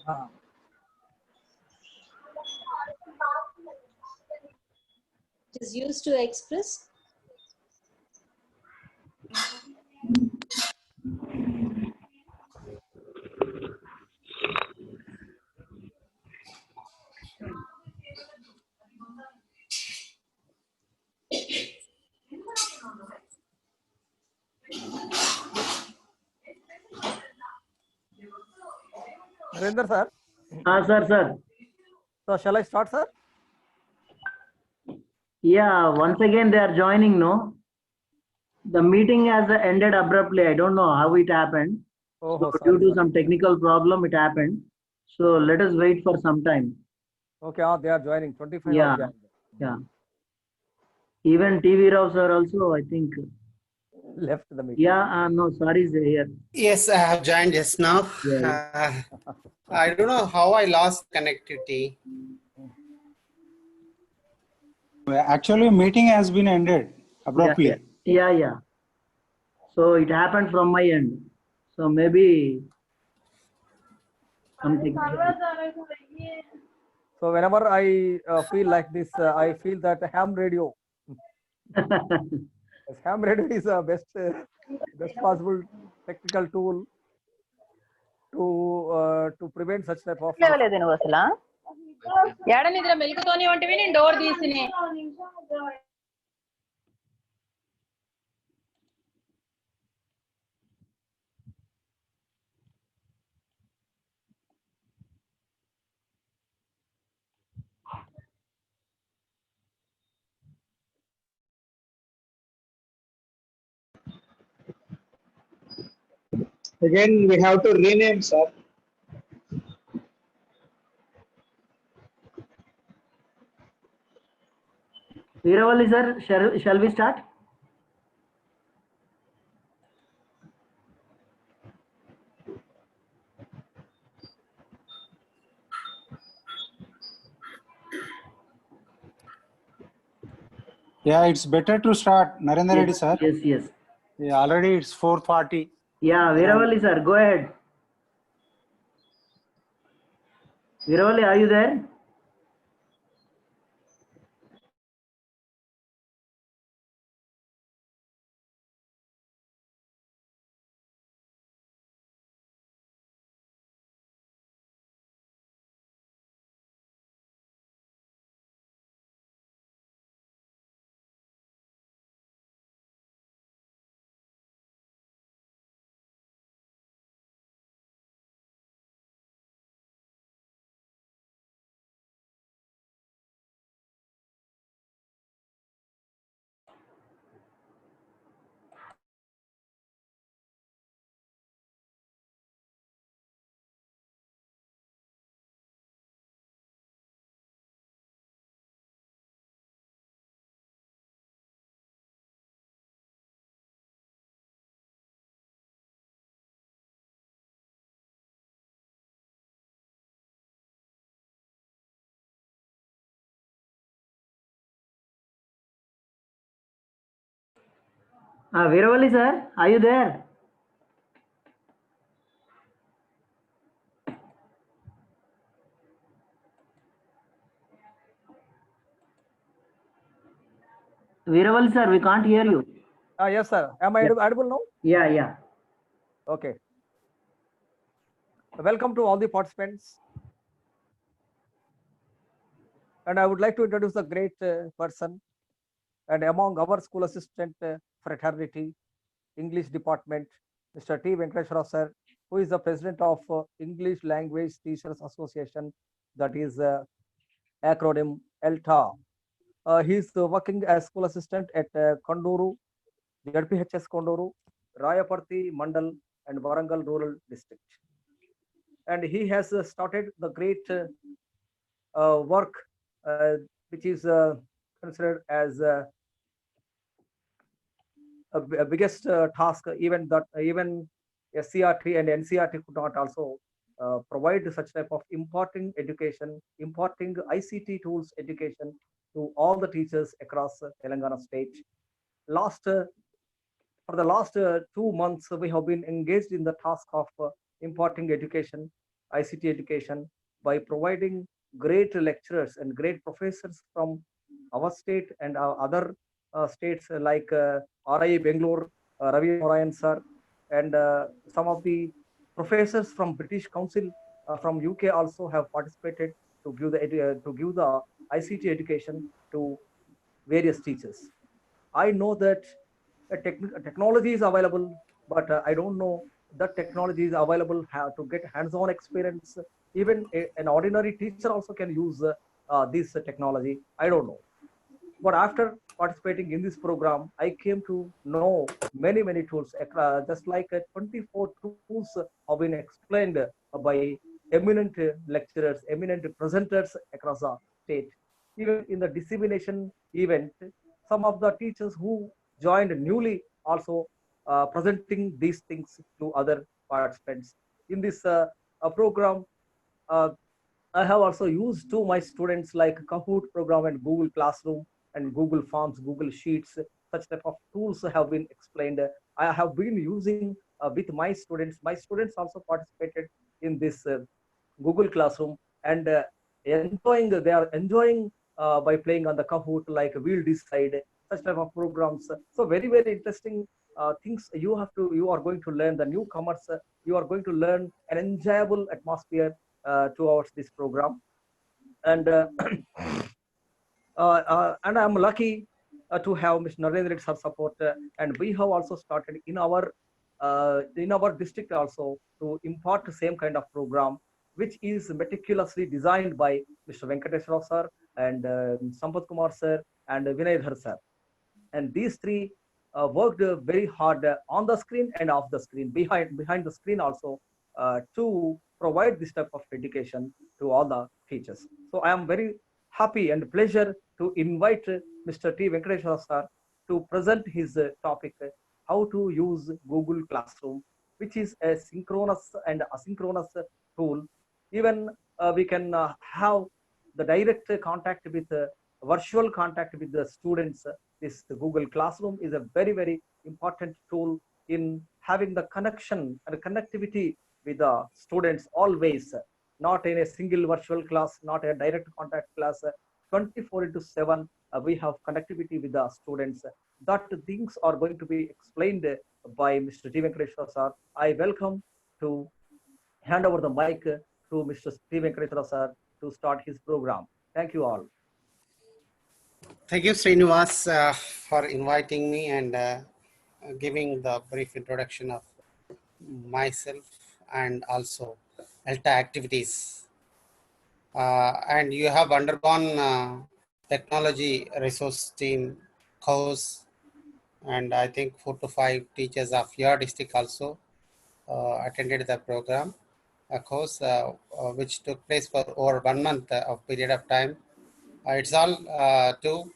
It is used to express. Narendra sir. Sir. So shall I start, sir? Yeah, once again they are joining, no? The meeting has ended abruptly. I don't know how it happened. Oh, So sorry, due to sorry. some technical problem, it happened. So let us wait for some time. Okay, they are joining. 25 Yeah, are joined. yeah. Even TV Rao sir also, I think. Left the meeting. Yeah, no, sorry, is here. Yes, I have joined just now. Yeah. I don't know how I lost connectivity. Actually, meeting has been ended abruptly. Yeah. So it happened from my end. So maybe something. So whenever I feel like this, I feel that ham radio. Yes, ham radio is the best possible technical tool to prevent such type of. నువ్వు అసలు ఏడ నిద్ర మెలుకుతోనే ఉంటివి నేను door తీసిని Again, we have to rename, sir. Veeravalli sir, shall we start? Yeah, it's better to start, Narendra Reddy sir. Yes. Yeah, already it's 4:40. Yeah, Veeravalli sir, go ahead. Veeravalli, are you there? Veeravalli sir, are you there? Veeravalli sir, we can't hear you. Yes, sir. Am I audible now? Yeah. Okay. Welcome to all the participants. And I would like to introduce a great person. And among our school assistant fraternity, English department, Mr. T. Venkateshwara sir, who is the president of English Language Teachers Association, that is acronym ELTA. He is working as school assistant at Konduru, ZPHS Konduru, Rayaparthi Mandal, and Warangal Rural District. And he has started the great work, which is considered as a biggest task. Even SCRT and NCRT could not also provide such type of importing education, importing ICT tools education to all the teachers across Telangana state. For the last 2 months, we have been engaged in the task of importing education ICT education by providing great lecturers and great professors from our state and other states like RI Bangalore, Ravi Narayan sir, and some of the professors from British Council from UK also have participated to give the ICT education to various teachers. I know that technology is available, but I don't know that technology is available to get hands-on experience. Even an ordinary teacher also can use this technology. I don't know. But after participating in this program, I came to know many tools, just like 24 tools have been explained by eminent lecturers, eminent presenters across the state. Even in the dissemination event, some of the teachers who joined newly also presenting these things to other participants. In this program, uh, I have also used to my students like Kahoot program and Google Classroom and Google Forms, Google Sheets. Such type of tools have been explained. I have been using with my students. My students also participated in this Google Classroom and enjoying. They are enjoying by playing on the Kahoot like We'll Decide. Such type of programs. So very interesting things you are going to learn. The newcomers you are going to learn an enjoyable atmosphere towards this program. And and I'm lucky to have Mr. Narendra Reddy sir support, and we have also started in our district also to impart the same kind of program, which is meticulously designed by Mr. Venkateswara sir and Sampath Kumar sir and Vinay Dhar sir. And these three worked very hard on the screen and off the screen, behind the screen also, to provide this type of education to all the teachers. So I am very happy and pleasure to invite Mr. T. Venkateswara sir to present his topic, how to use Google Classroom, which is a synchronous and asynchronous tool. Even we can have the direct contact with virtual contact with the students. This Google Classroom is a very important tool in having the connection and connectivity with the students always, not in a single virtual class, not a direct contact class. 24/7 we have connectivity with the students. That things are going to be explained by Mr. T. Venkateswara sir. I welcome to hand over the mic to Mr. T. Venkateswara sir to start his program. Thank you all. Thank you, Srinivas, for inviting me and giving the brief introduction of myself and also ELTA activities. And you have undergone technology resource team course, and I think 4 to 5 teachers of your district also attended the program, a course which took place for over 1 month of period of time. It's all to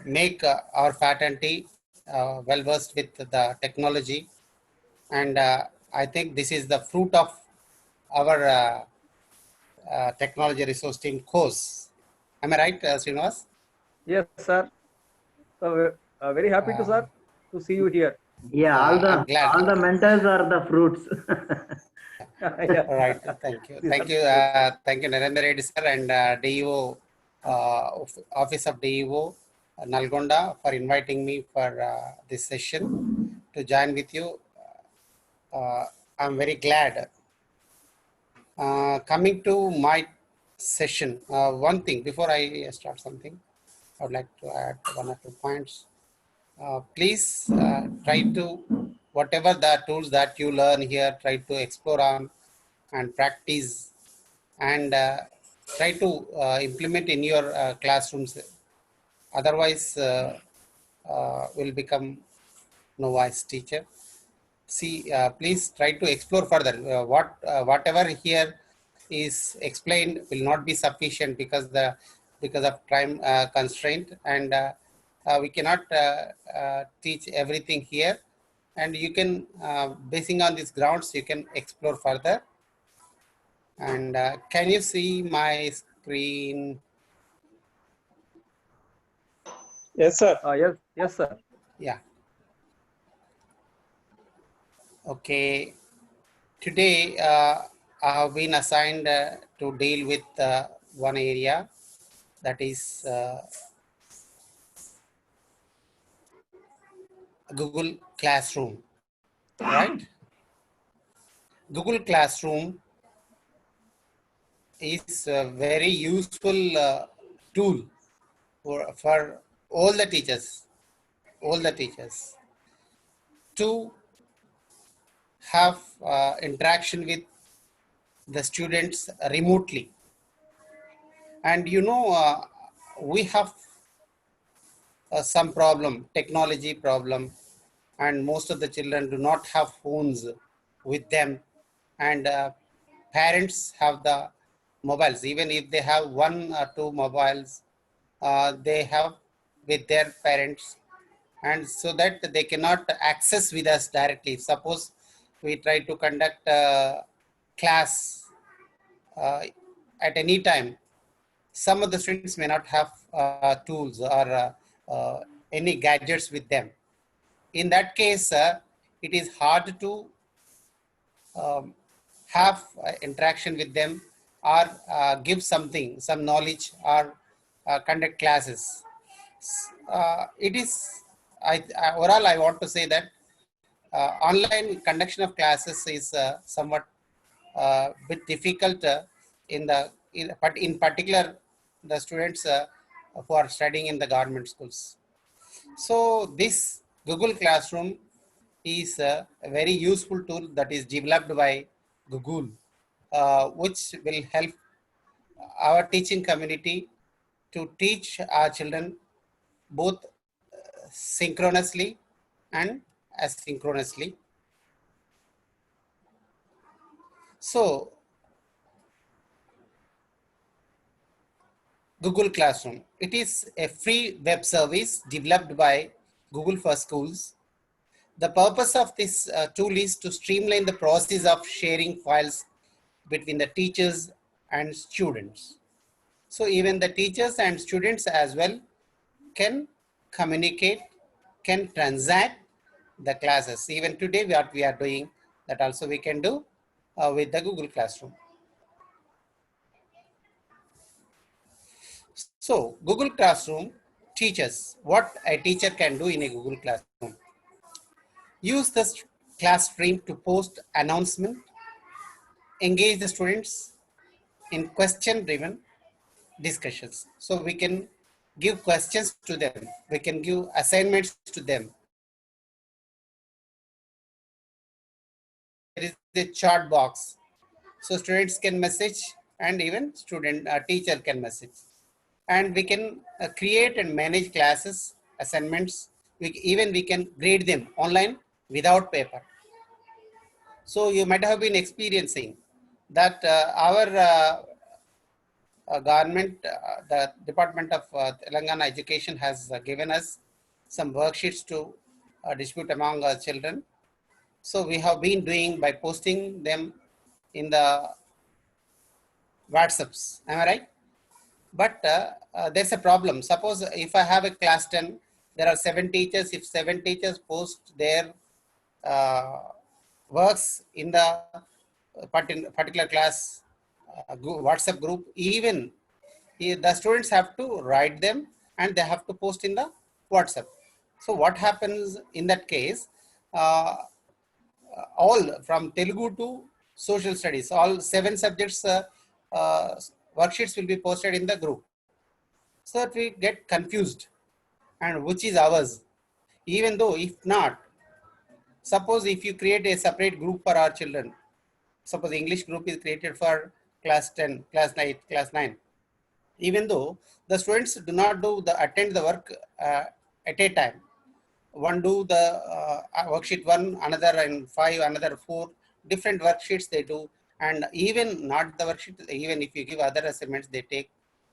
make our faculty well versed with the technology, and I think this is the fruit of our technology resource team course. Am I right, Srinivas? Yes, sir. So very happy to sir to see you here. Yeah, I'm glad. all the mentors are the fruits. Yeah. All right. Thank you. Thank you. Thank you, Narendra Reddy sir and DEO, Office of DEO Nalgonda, for inviting me for this session to join with you. I'm very glad. Coming to my session, one thing before I start something, I would like to add 1 or 2 points. Please try to, whatever the tools that you learn here, try to explore on and practice, and try to implement in your classrooms. Otherwise, will become novice teacher. See, please try to explore further. Whatever here is explained will not be sufficient because of time constraint, and we cannot teach everything here. And you can, basing on these grounds, you can explore further. And can you see my screen? Yes, sir. Yes, sir. Yeah. Okay. Today, I have been assigned to deal with one area, that is Google Classroom, right? Google Classroom is a very useful tool for all the teachers to have interaction with the students remotely. And we have some problem, technology problem, and most of the children do not have phones with them, and parents have the mobiles. Even if they have one or two mobiles, they have with their parents, and so that they cannot access with us directly. Suppose we try to conduct a class uh, at any time, some of the students may not have tools or any gadgets with them. In that case, it is hard to have interaction with them, or give some knowledge, or conduct classes. It is, overall, I want to say that online conduction of classes is somewhat bit difficult but in particular the students who are studying in the government schools. So this Google Classroom is a very useful tool that is developed by Google, which will help our teaching community to teach our children both synchronously and asynchronously. So Google Classroom, it is a free web service developed by Google for Schools. The purpose of this tool is to streamline the process of sharing files between the teachers and students. So even the teachers and students as well can communicate, can transact the classes. Even today, what we are doing, that also we can do with the Google Classroom. So Google Classroom teaches what a teacher can do in a Google Classroom. Use the class stream to post announcement, engage the students in question-driven discussions. So we can give questions to them, we can give assignments to them. There is a chat box, so students can message, and even teacher can message. And we can create and manage classes, assignments. We can grade them online without paper. So you might have been experiencing that our government, the Department of Telangana Education has given us some worksheets to distribute among our children. So we have been doing by posting them in the WhatsApps, am I right? But there's a problem. Suppose if I have a class 10, there are 7 teachers. If 7 teachers post their works in the particular class WhatsApp group, even the students have to write them and they have to post in the WhatsApp. So what happens in that case? All from Telugu to social studies, all 7 subjects worksheets will be posted in the group, so that we get confused and which is ours. Even though if not, suppose if you create a separate group for our children, suppose English group is created for class 10, class 9, class 9. Even though the students do not attend the work at a time, one do the worksheet 1, another in 5, another 4, different worksheets they do, and even not the worksheet, even if you give other assignments, they take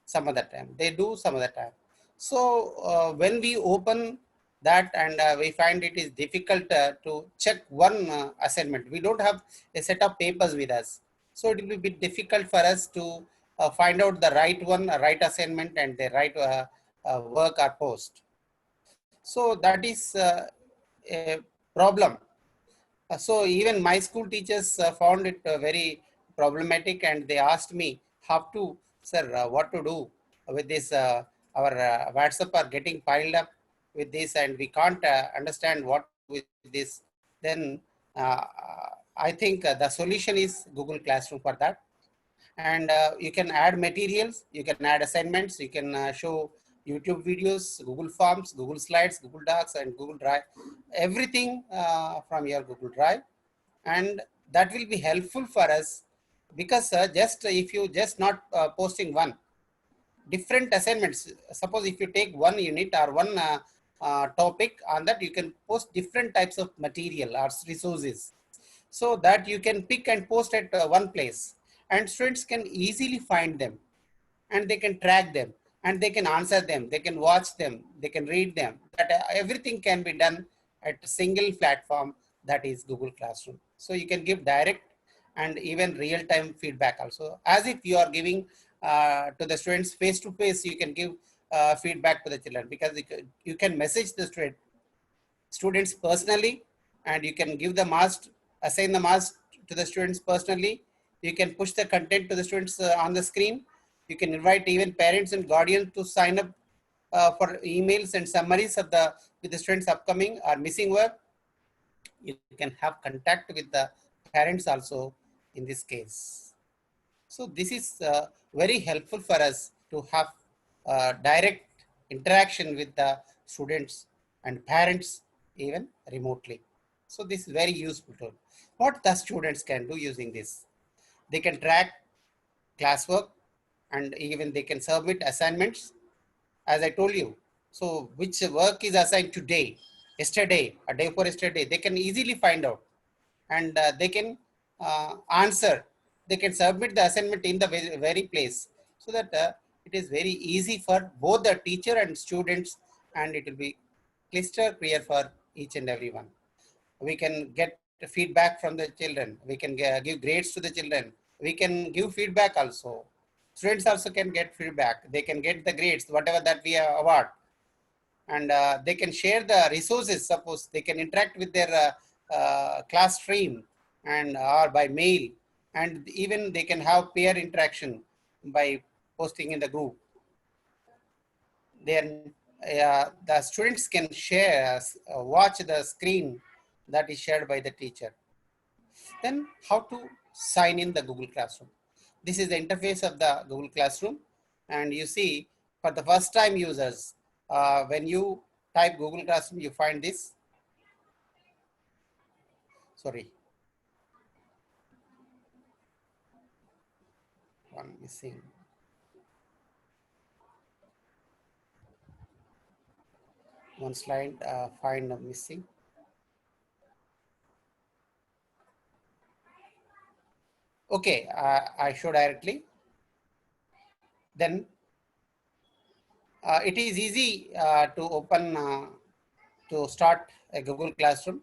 some other time, they do some other time. So when we open that and we find it is difficult to check one assignment, we don't have a set of papers with us, so it will be a bit difficult for us to find out the right one, right assignment, and the right work or post. So that is a problem. So even my school teachers found it very problematic, and they asked me how to, sir, what to do with this. Our WhatsApp are getting piled up with this, and we can't understand what with this. Then I think the solution is Google Classroom for that. And you can add materials, you can add assignments, you can show YouTube videos, Google Forms, Google Slides, Google Docs, and Google Drive, everything from your Google Drive. And that will be helpful for us, because just if you just not posting one, different assignments, suppose if you take one unit or one topic, on that you can post different types of material or resources, so that you can pick and post at one place, and students can easily find them, and they can track them, and they can answer them, they can watch them, they can read them. That everything can be done at a single platform, that is Google Classroom. So you can give direct and even real-time feedback also, as if you are giving to the students face to face. You can give feedback to the children, because you can message the students personally, and you can give the mask, assign the mask to the students personally. You can push the content to the students on the screen. You can invite even parents and guardians to sign up for emails and summaries of the with the students upcoming or missing work. You can have contact with the parents also in this case. So this is very helpful for us to have direct interaction with the students and parents even remotely. So this is very useful tool. What the students can do using this? They can track classwork, and even they can submit assignments, as I told you. So which work is assigned today, yesterday, a day for yesterday, they can easily find out, and they can answer. They can submit the assignment in the very place, so that it is very easy for both the teacher and students, and it will be crystal clear for each and everyone. We can get feedback from the children. We can give grades to the children. We can give feedback also. Students also can get feedback. They can get the grades, whatever that we award, and they can share the resources. Suppose they can interact with their class stream, and or by mail, and even they can have peer interaction by posting in the group. Then the students can share, watch the screen that is shared by the teacher. Then how to sign in the Google Classroom? This is the interface of the Google Classroom, and you see, for the first time users, when you type Google Classroom, you find this. Sorry, one missing. One slide, find missing. Okay, I show directly. Then it is easy to open, to start a Google Classroom.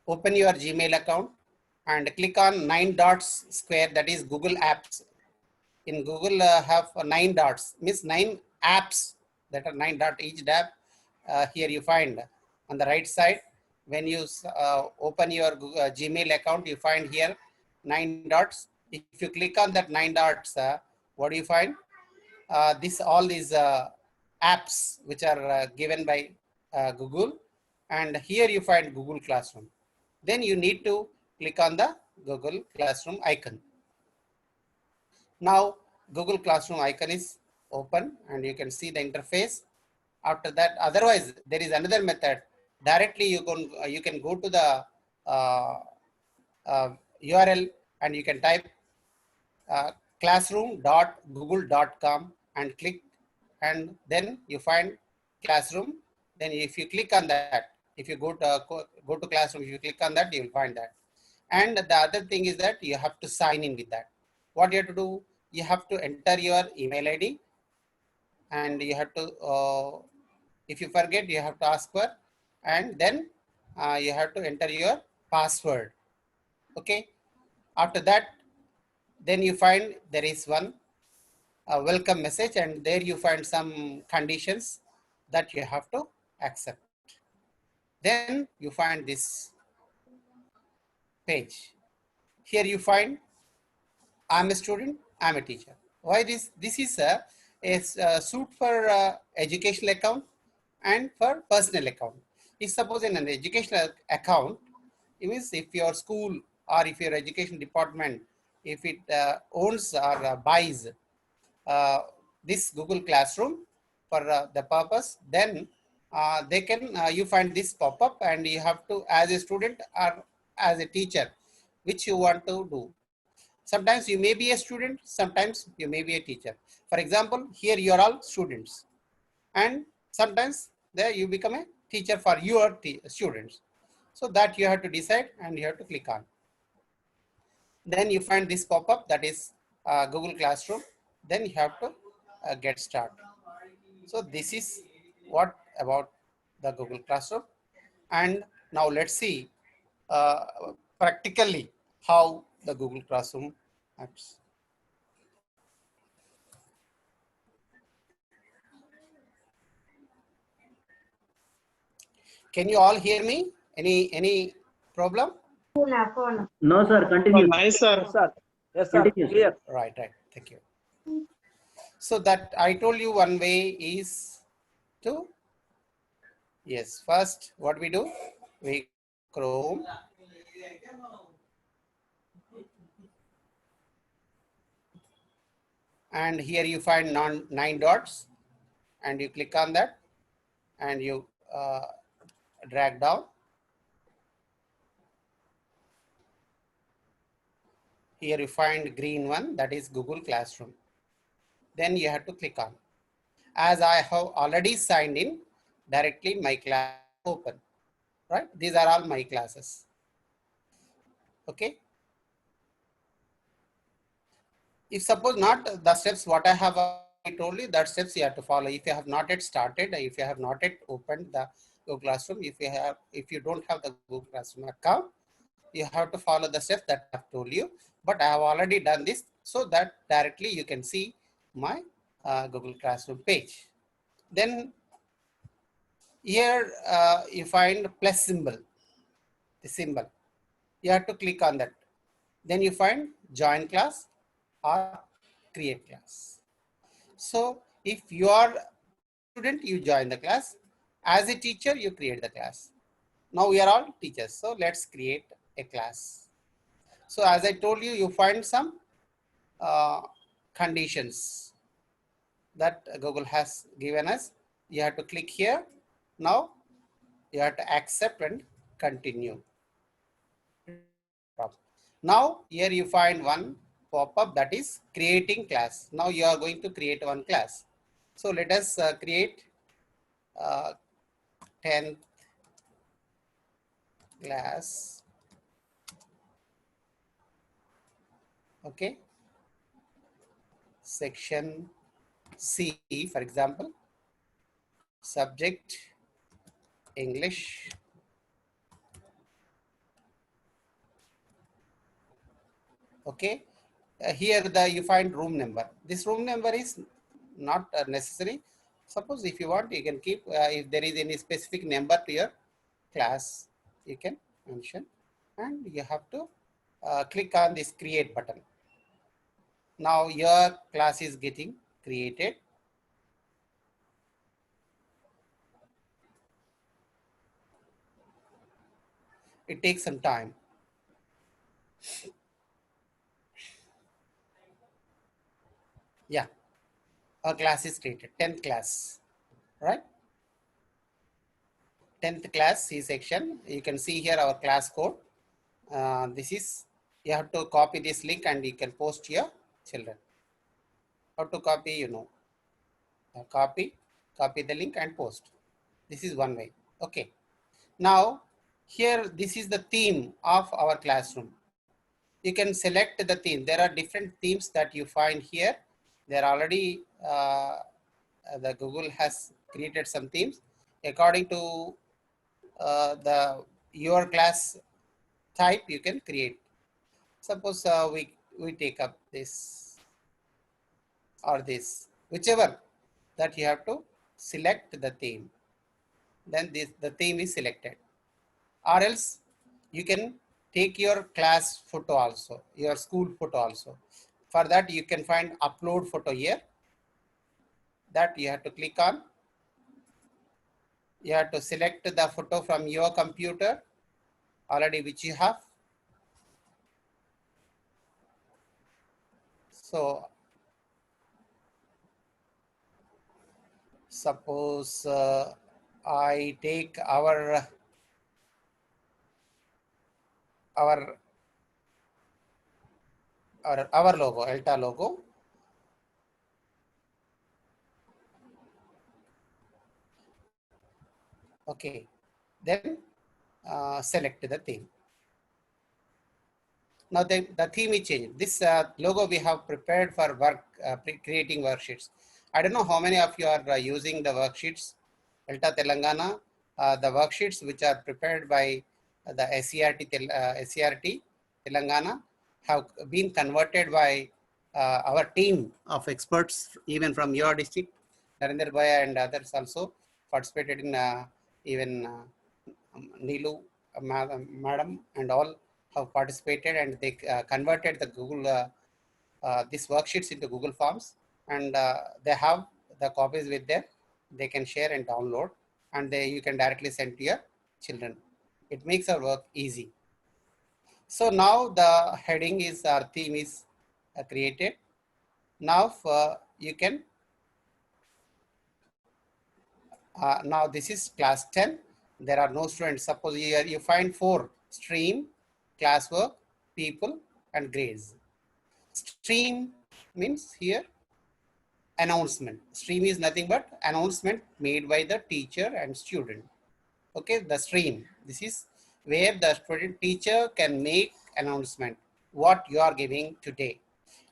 Open your Gmail account and click on 9 dots square, that is Google Apps. In Google have 9 dots, means 9 apps, that are 9 dot each app. Here you find on the right side, when you open your Google, Gmail account, you find here 9 dots. If you click on that 9 dots, what do you find? All these apps which are given by Google, and here you find Google Classroom. Then you need to click on the Google Classroom icon. Now Google Classroom icon is open, and you can see the interface. After that, otherwise there is another method. Directly you can go to the URL, and you can type classroom.google.com and click, and then you find Classroom. Then if you click on that, if you go to Classroom, if you click on that, you will find that. And the other thing is that you have to sign in with that. What you have to do, you have to enter your email ID, and you have to, if you forget, you have to ask for, and then you have to enter your password. Okay. After that, then you find there is one welcome message, and there you find some conditions that you have to accept. Then you find this page. Here you find I'm a student, I'm a teacher. Why this? This is a suit for educational account and for personal account. If suppose in an educational account, it means if your school or if your education department, if it owns or buys this Google Classroom for the purpose, then they can, you find this pop-up and you have to, as a student or as a teacher, which you want to do. Sometimes you may be a student, sometimes you may be a teacher. For example, here you are all students, and sometimes there you become a teacher for your students. So that you have to decide and you have to click on. Then you find this pop-up, that is Google Classroom. Then you have to get started. So this is what about the Google Classroom. And now let's see practically how the Google Classroom acts. Can you all hear me? Any problem? No, sir. Continue. Nice, sir. Yes, sir. Yes, sir. Continue, sir. Clear. Right. Thank you. So that I told you one way is to, yes, first what we do, we Chrome. And here you find 9 dots and you click on that and you drag down. Here you find green one, that is Google Classroom. Then you have to click on. As I have already signed in, directly my class open, right? These are all my classes. Okay. If suppose not the steps what I have told you, that steps you have to follow. If you have not yet started, if you have not yet opened the Google Classroom, if you don't have the Google Classroom account, you have to follow the steps that I have told you. But I have already done this so that directly you can see my Google Classroom page. Then here you find plus symbol, the symbol. You have to click on that. Then you find join class or create class. So if you are a student, you join the class. As a teacher, you create the class. Now we are all teachers. So let's create a class. So as I told you, you find some conditions that Google has given us. You have to click here. Now you have to accept and continue. Now here you find one pop-up, that is creating class. Now you are going to create one class. So let us create 10th class. Okay. Section C, for example, subject English. Okay. Here you find room number. This room number is not necessary. Suppose if you want, you can keep, if there is any specific number to your class, you can mention, and you have to click on this create button. Now your class is getting created. It takes some time. Yeah, our class is created, 10th class, right? 10th class C section. You can see here our class code. This is, you have to copy this link and you can post to your children. How to copy, you know, copy the link and post. This is one way. Okay. Now here, this is the theme of our classroom. You can select the theme. There are different themes that you find here. There are already, the Google has created some themes according to your class type. You can create. Suppose we take up this or this, whichever that you have to select the theme. Then the theme is selected, or else you can take your class photo also, your school photo also. For that, you can find upload photo here. That you have to click on. You have to select the photo from your computer already which you have. So suppose I take our logo, ELTA logo. Okay, then select the theme. Now the theme is changed. This logo we have prepared for work, creating worksheets. I don't know how many of you are using the worksheets. ELTA Telangana, the worksheets which are prepared by the SCRT Telangana have been converted by our team of experts, even from your district. Narendra Bhai and others also participated in even Neelu, madam, and all have participated, and they converted the Google these worksheets into Google Forms, and they have the copies with them. They can share and download, and you can directly send to your children. It makes our work easy. So now the heading is, our theme is created. Now you can, now this is class 10. There are no students. Suppose you find 4: stream, classwork, people, and grades. Stream means here announcement. Stream is nothing but announcement made by the teacher and student. Okay, the stream. This is where the student teacher can make announcement what you are giving today.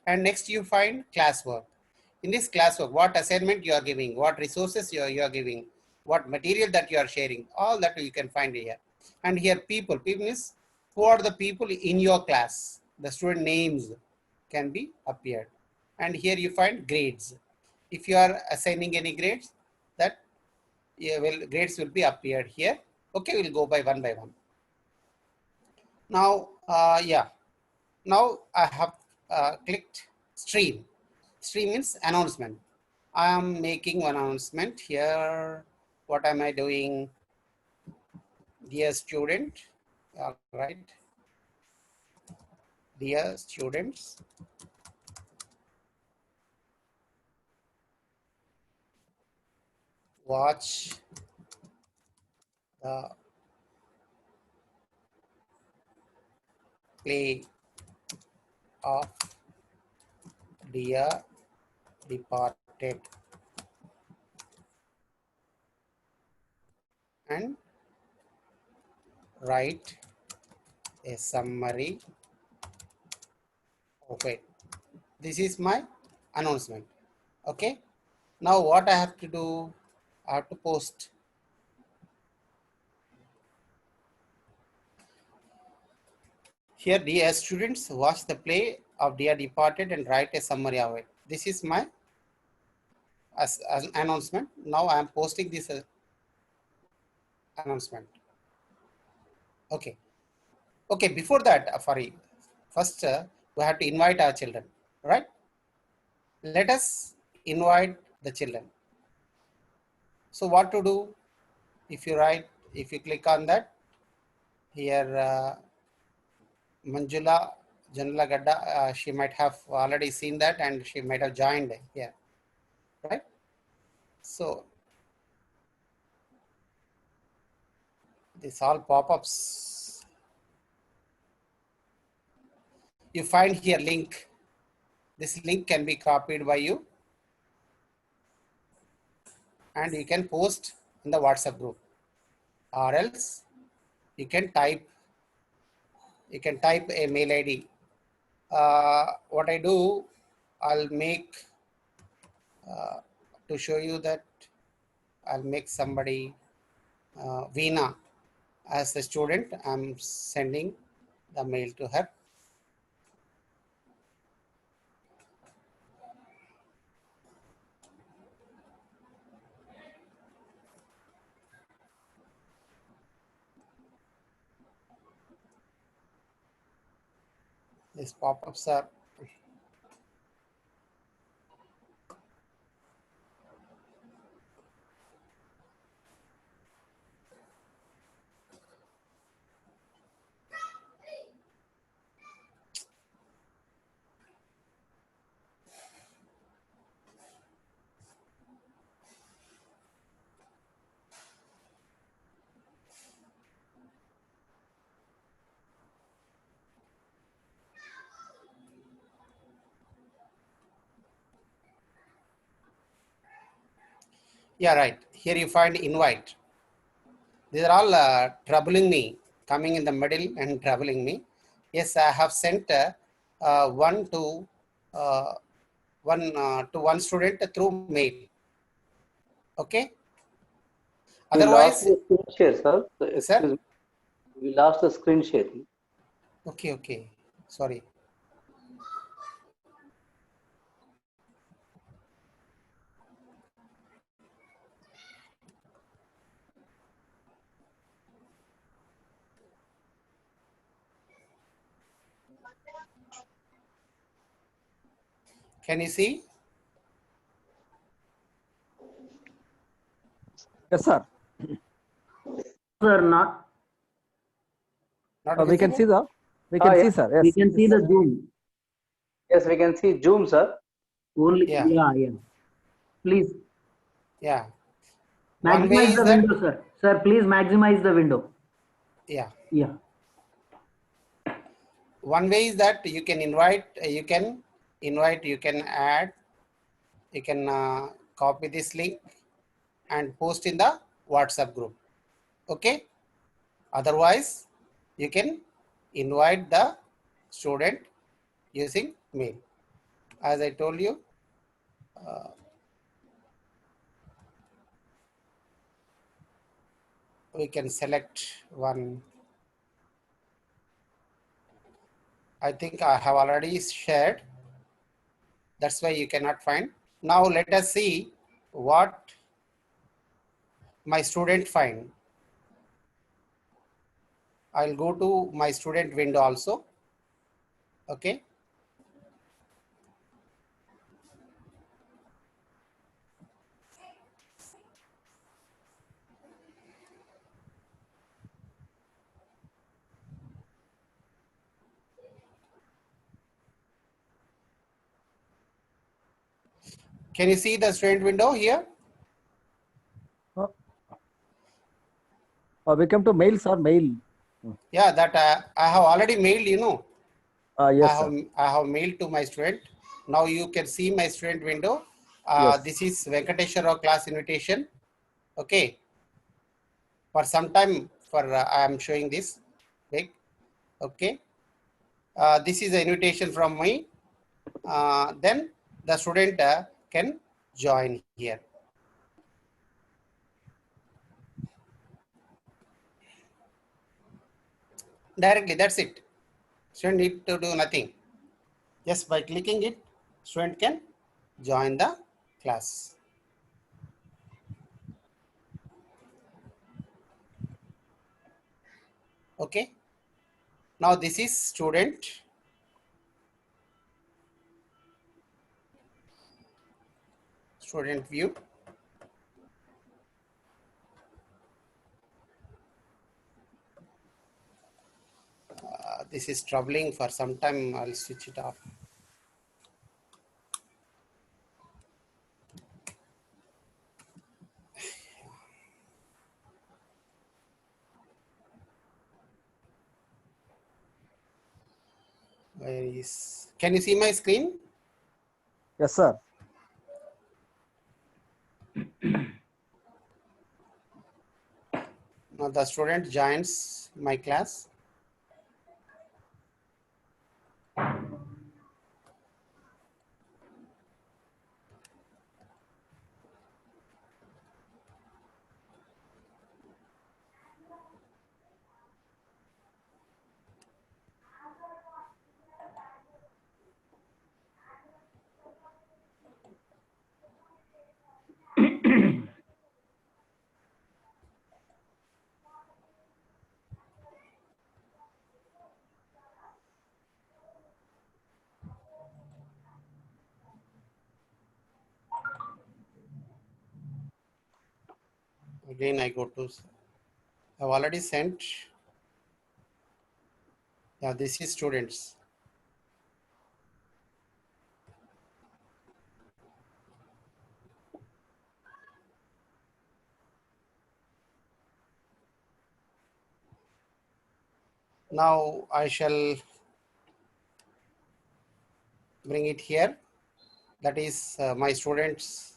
And next you find classwork. In this classwork, what assignment you are giving, what resources you are giving, what material that you are sharing, all that you can find here. And here people. People is who are the people in your class. The student names can be appeared. And here you find grades. If you are assigning any grades, that grades will be appeared here. Okay, we'll go by one. Now, yeah. Now I have clicked stream. Stream means announcement. I am making one announcement here. What am I doing? Dear student, all right. Dear students, watch the play of Dear Departed and write a summary of it. This is my announcement. Okay. Now what I have to do, I have to post. Here, dear students, watch the play of Dear Departed and write a summary of it. This is my as an announcement. Now I am posting this announcement. Okay. Okay, before that, first we have to invite our children, right? Let us invite the children. So what to do? If you click on that, here Manjula Janla Gadda, she might have already seen that and she might have joined here, right? So this all pop-ups. You find here link. This link can be copied by you and you can post in the WhatsApp group, or else you can type a mail ID. What I do, I'll make to show you that I'll make somebody Veena as the student. I'm sending the mail to her. These pop-ups are. Yeah, right. Here you find invite. These are all troubling me, coming in the middle and troubling me. Yes, I have sent one to one student through mail. Okay. We lost Otherwise, the screen share, sir. sir. Excuse me. We lost the screen sharing. Okay, okay. Sorry. Can you see? Yes, sir. Sir, not. Not We can visible? see the. We can see, Yes. sir. We Yes. can see the Zoom. Yes, we can see Zoom, sir. Only. Yeah. Yeah. Please Yeah. One way maximize is the that. window, sir. Sir, please maximize the window. Yeah. Yeah. One way is that you can invite. You can add. You can copy this link and post in the WhatsApp group. Okay. Otherwise, you can invite the student using mail. As I told you, we can select one. I think I have already shared. That's why you cannot find. Now let us see what my student find. I'll go to my student window also. Okay. Can you see the student window here? We come to mail, sir. Mail. Yeah, that I have already mailed, you know. Yes, sir. I have mailed to my student. Now you can see my student window. Yes. This is Venkateshwara class invitation. Okay. For some time, I am showing this big. Okay. This is an invitation from me. Then the student can join here. Directly, that's it. Student need to do nothing. Just by clicking it, student can join the class. Okay. Now this is student view. This is troubling for some time. I'll switch it off. Where is? Can you see my screen? Yes, sir. Now the student joins my class. Again, I go to, I've already sent. Yeah, this is students. Now I shall bring it here. That is my students,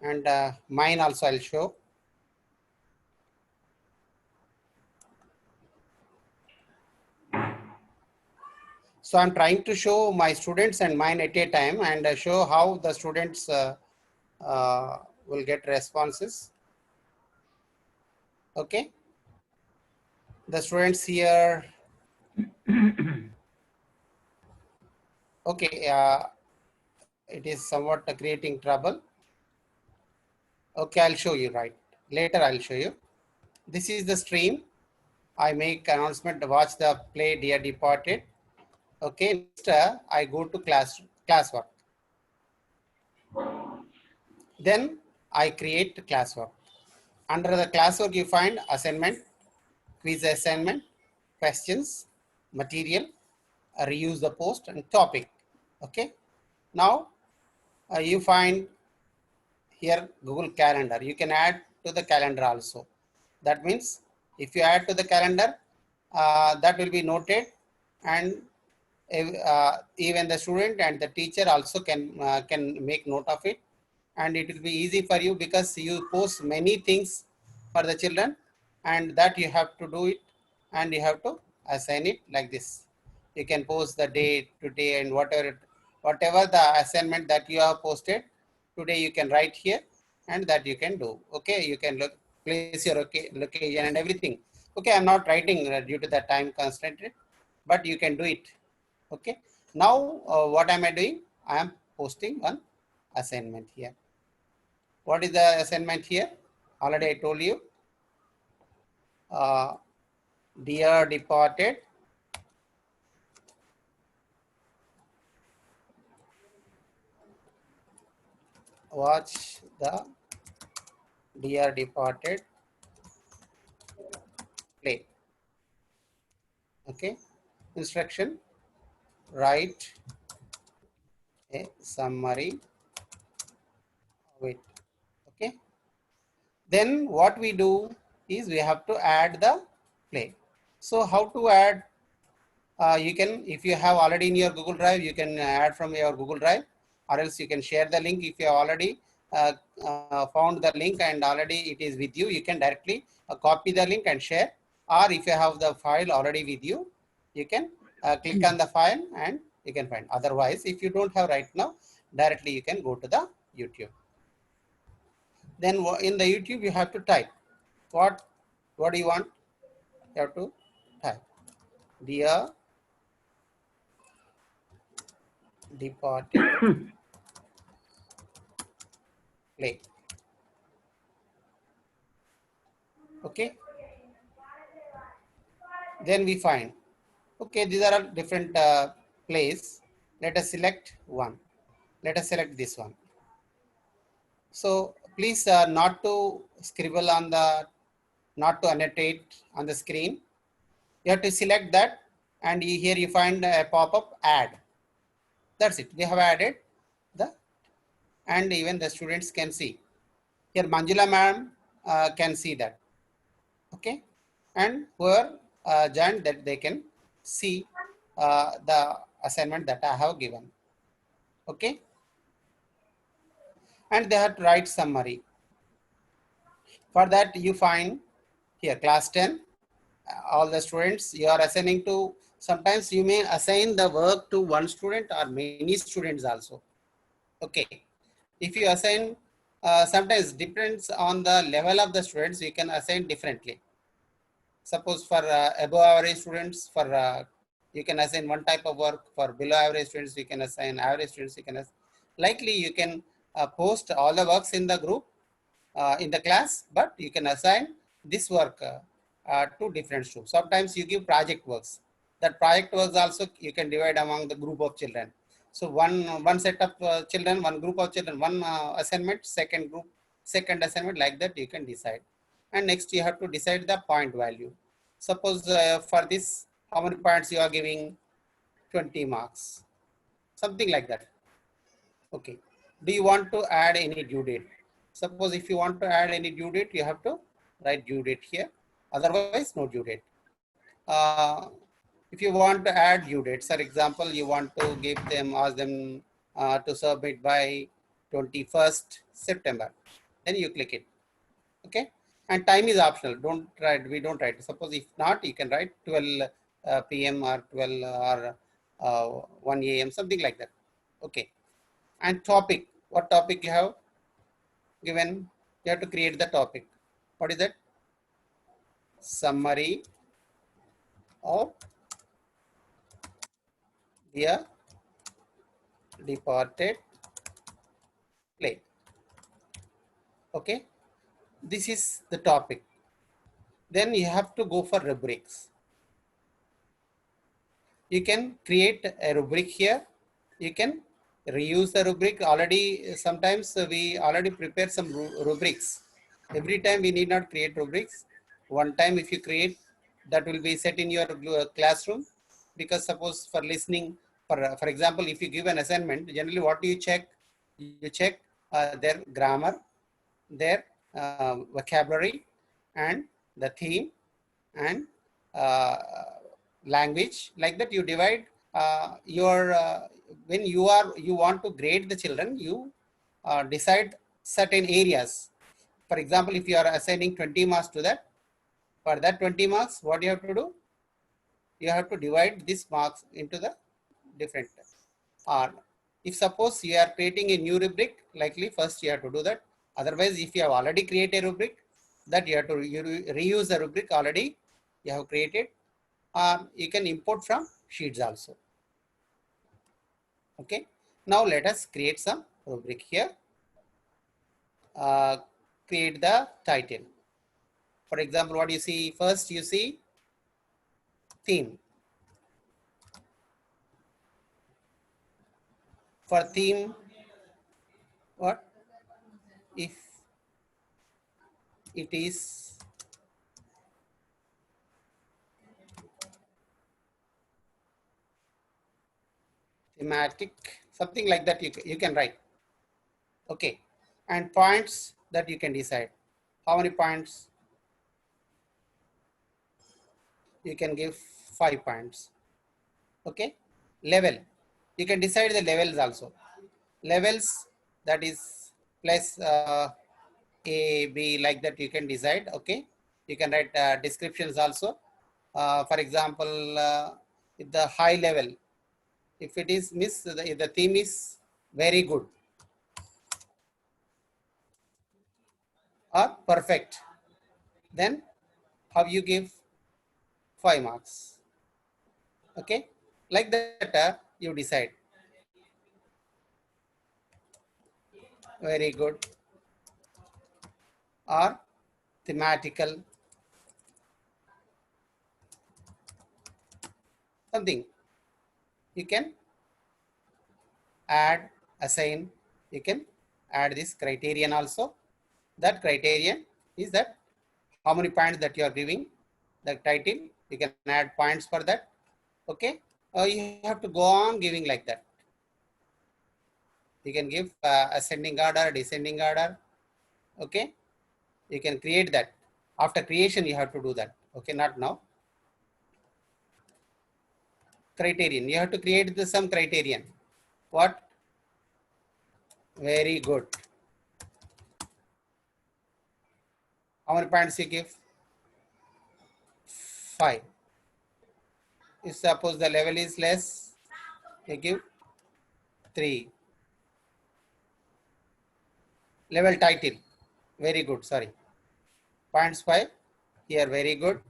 and mine also I'll show. So I'm trying to show my students and mine at a time, and show how the students will get responses. Okay. The students here. Okay. It is somewhat creating trouble. Okay, I'll show you right. Later I'll show you. This is the stream. I make announcement to watch the play Dear Departed. Okay, next I go to classwork. Then I create classwork. Under the classwork you find assignment, quiz assignment, questions, material, reuse the post, and topic. Okay. Now you find here Google Calendar. You can add to the calendar also. That means if you add to the calendar, that will be noted, and even the student and the teacher also can make note of it, and it will be easy for you because you post many things for the children, and that you have to do it, and you have to assign it like this. You can post the day today, and whatever the assignment that you have posted today, you can write here, and that you can do. Okay, you can place your location and everything. Okay, I'm not writing due to the time constraint, but you can do it. Okay, now what am I doing? I am posting one assignment here. What is the assignment here? Already I told you. Dear Departed, watch the Dear Departed play. Okay, instruction, write a summary of it. Okay, then what we do is we have to add the play. So how to add? You can, if you have already in your Google Drive, you can add from your Google Drive, or else you can share the link. If you have already found the link and already it is with you, you can directly copy the link and share. Or if you have the file already with you, you can click on the file and you can find. Otherwise, if you don't have right now, directly you can go to the YouTube. Then in the YouTube, you have to type what do you want. You have to type Dear Departed play. Okay, then we find, okay, these are all different plays. Let us select one. Let us select this one. So please not to scribble on the, not to annotate on the screen. You have to select that, and here you find a pop-up add. That's it. We have added the, and even the students can see. Here Manjula ma'am can see that. Okay, and whoever joined, that they can see the assignment that I have given. Okay, and they have to write summary. For that you find here class 10, all the students you are assigning to. Sometimes you may assign the work to one student or many students also. Okay, if you assign, sometimes depends on the level of the students, you can assign differently. Suppose for above average students, for you can assign one type of work. For below average students, you can assign average students. You can likely you can post all the works in the group in the class, but you can assign this work to different students. Sometimes you give project works. That project works also you can divide among the group of children. So one set of children, one group of children, one assignment, second group, second assignment, like that you can decide. and next you have to decide the point value. Suppose for this, how many points you are giving? 20 marks, something like that. Okay. Do you want to add any due date? Suppose if you want to add any due date, you have to write due date here. Otherwise, no due date. If you want to add due dates, for example, you want to give them, ask them to submit by 21st September, then you click it. Okay. And time is optional. Don't write, we don't write. Suppose if not, you can write 12 p.m. or 12 or 1 a.m., something like that. Okay. And topic, what topic you have given? You have to create the topic. What is that? Summary of the departed play. Okay, this is the topic. Then you have to go for rubrics. You can create a rubric here. You can reuse the rubric. Already sometimes we already prepare some rubrics. Every time we need not create rubrics. One time if you create, that will be set in your classroom, because suppose for listening, for example, if you give an assignment, generally what do you check? You check their grammar, their vocabulary, and the theme, and language. Like that you divide your when you want to grade the children, you decide certain areas. For example, if you are assigning 20 marks to that, for that 20 marks, what you have to do? You have to divide these marks into the different. Or if suppose you are creating a new rubric, likely first you have to do that. Otherwise, if you have already created a rubric, that you have to reuse the rubric already you have created. You can import from sheets also. Okay. Now let us create some rubric here. Create the title. For example, what you see first, you see theme. For theme, what if it is thematic, something like that you can write. Okay. And points that you can decide. How many points? You can give 5 points. Okay. Level, you can decide the levels also. Levels, that is plus A, B, like that you can decide. Okay. You can write descriptions also. For example, if the high level, if it is if the theme is very good or perfect, then how you give 5 marks. Okay. Like that you decide. Very good or thematical, something. You can add, assign, you can add this criterion also. That criterion is that how many points that you are giving the title, you can add points for that. Okay. You have to go on giving like that. You can give ascending order, descending order. Okay. You can create that. After creation, you have to do that. Okay. Not now. Criterion, you have to create some criterion. What? Very good. How many points you give? 5. If suppose the level is less, you give 3. Level title, very good, sorry. Points 5, here very good.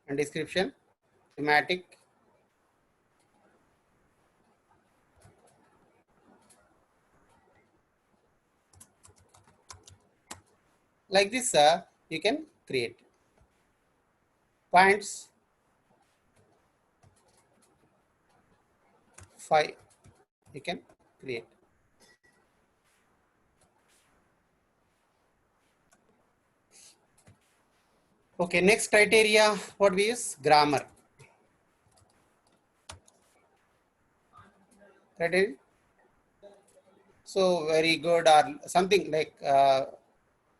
And description, thematic. Like this, you can create. Points 5, you can create. Okay, next criteria, what we use? Grammar. Criteria. So very good or something like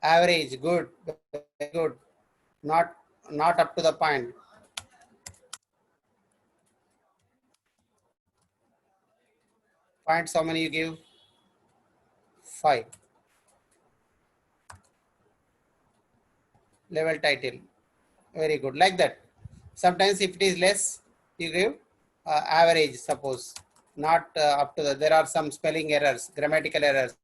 average, good, very good, not up to the point. Points, how many you give? 5. Level title, very good, like that. Sometimes if it is less, you give average, suppose, not up to the, there are some spelling errors, grammatical errors.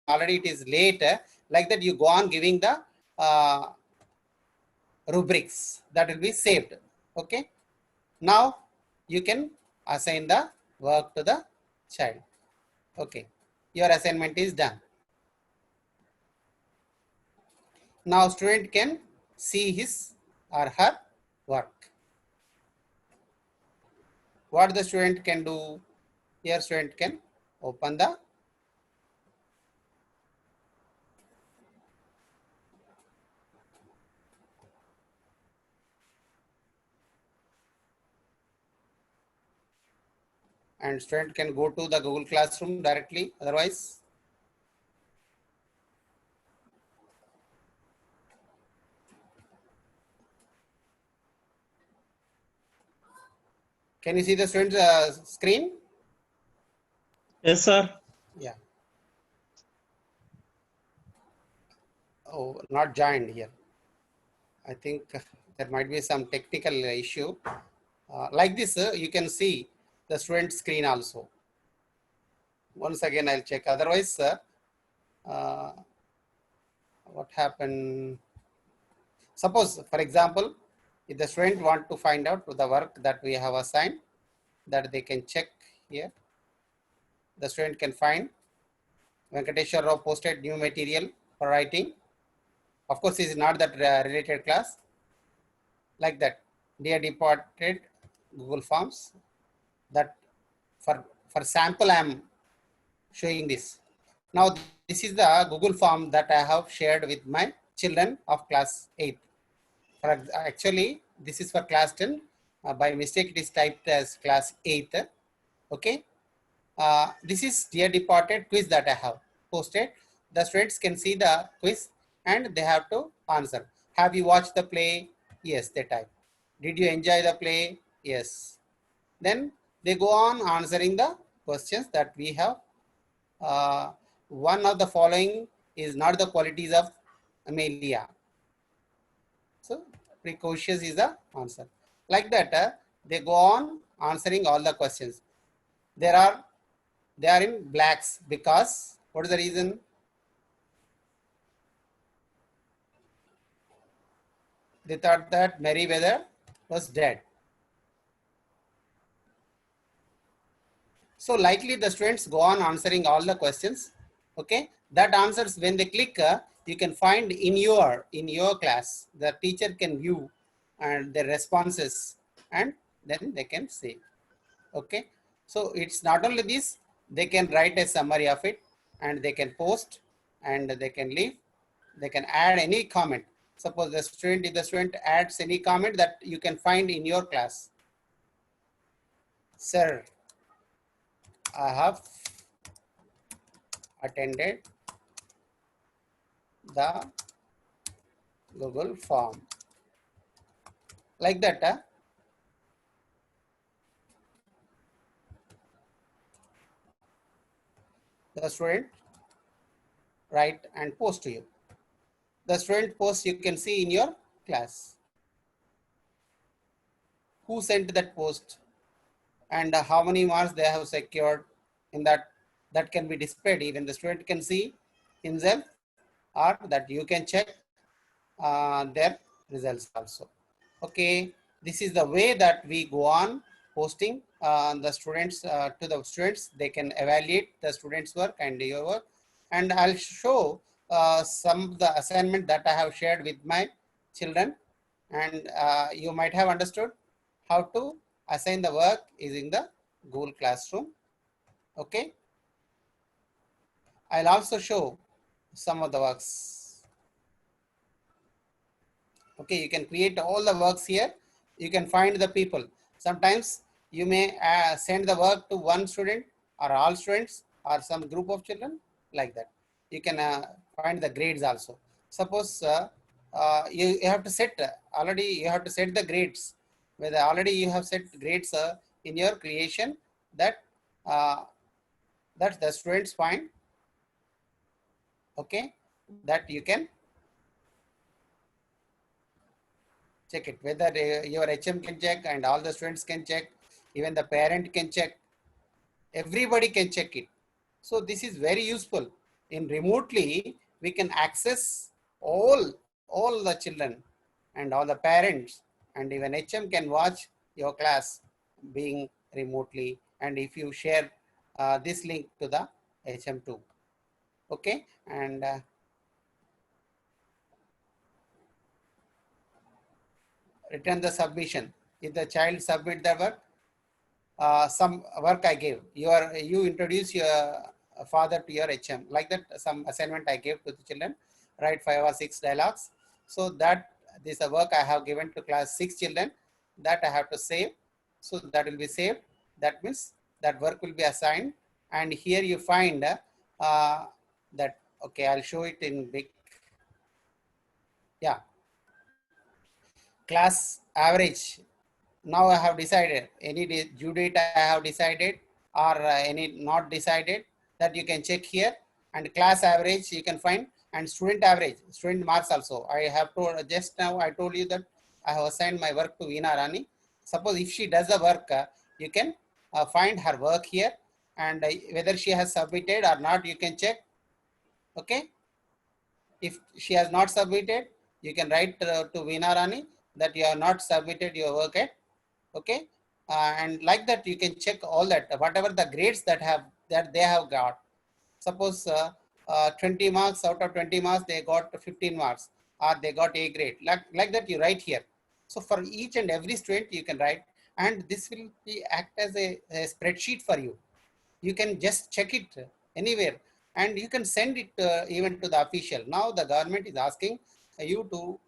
Already it is late, like that you go on giving the rubrics that will be saved. Okay. Now you can assign the work to the child. Okay. Your assignment is done. Now student can see his or her work. What the student can do? Here student can open the and student can go to the Google Classroom directly. Otherwise, can you see the student's screen? Yes, sir. Yeah. Oh, not joined here. I think there might be some technical issue. Like this, you can see the student screen also. Once again, I'll check. Otherwise, what happened? Suppose, for example, if the student want to find out the work that we have assigned, that they can check here. The student can find Venkateshwar Rao posted new material for writing. Of course, this is not that related class. Like that, dear departed Google Forms. That for sample, I am showing this. Now, this is the Google form that I have shared with my children of class 8. Actually, this is for class 10. By mistake, it is typed as class 8. Okay. This is dear departed quiz that I have posted. The students can see the quiz and they have to answer. Have you watched the play? Yes, they type. Did you enjoy the play? Yes. Then they go on answering the questions that we have. One of the following is not the qualities of Amelia. So precocious is the answer. Like that, they go on answering all the questions. They are in blacks because what is the reason? They thought that Meriwether was dead. So likely the students go on answering all the questions. Okay, that answers when they click, you can find in your class. The teacher can view and the responses, and then they can see. Okay, so it's not only this, they can write a summary of it and they can post and they can leave. They can add any comment. Suppose if the student adds any comment that you can find in your class. Sir, I have attended the Google form. Like that, the student write and post to you. The student post you can see in your class. Who sent that post and how many marks they have secured in that can be displayed. Even the student can see himself, or that you can check their results also. Okay, this is the way that we go on posting the students to the students. They can evaluate the students' work and your work. And I'll show some of the assignment that I have shared with my children, and you might have understood how to assign the work using the Google Classroom. Okay, I'll also show some of the works. Okay, you can create all the works here. You can find the people. Sometimes you may send the work to one student or all students or some group of children, like that. You can find the grades also. Suppose you have to set already, you have to set the grades. Whether already you have set grades in your creation, that that the students find. Okay, that you can check it, whether your HM can check and all the students can check, even the parent can check, everybody can check it. So this is very useful. In remotely, we can access all the children and all the parents, and even HM can watch your class being remotely. And if you share this link to the HM2, okay, and return the submission. If the child submit the work, some work I gave, you introduce your father to your HM, like that. Some assignment I gave to the children, write 5 or 6 dialogues. So that this is a work I have given to class 6 children, that I have to save. So that will be saved. That means that work will be assigned. And here you find that, okay, I'll show it in big. Yeah, class average. Now I have decided any due date I have decided, or any not decided, that you can check here. And class average you can find, and student average, student marks also. I have told just now, I told you that I have assigned my work to Veena Rani. Suppose if she does the work, you can find her work here, and whether she has submitted or not, you can check. Okay. If she has not submitted, you can write to Veena Rani that you have not submitted your work at. Okay, and like that you can check all that, whatever the grades that they have got. Suppose 20 marks out of 20 marks they got 15 marks, or they got A grade, like that you write here. So for each and every student you can write, and this will be act as a spreadsheet for you. You can just check it anywhere, and you can send it even to the official. Now the government is asking you to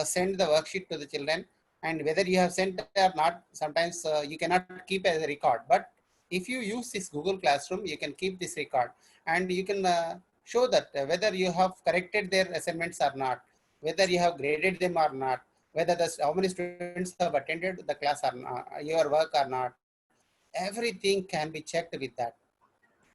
send the worksheet to the children, and whether you have sent or not, sometimes you cannot keep as a record. But if you use this Google Classroom, you can keep this record, and you can show that whether you have corrected their assignments or not, whether you have graded them or not, whether how many students have attended the class or not, your work or not. Everything can be checked with that.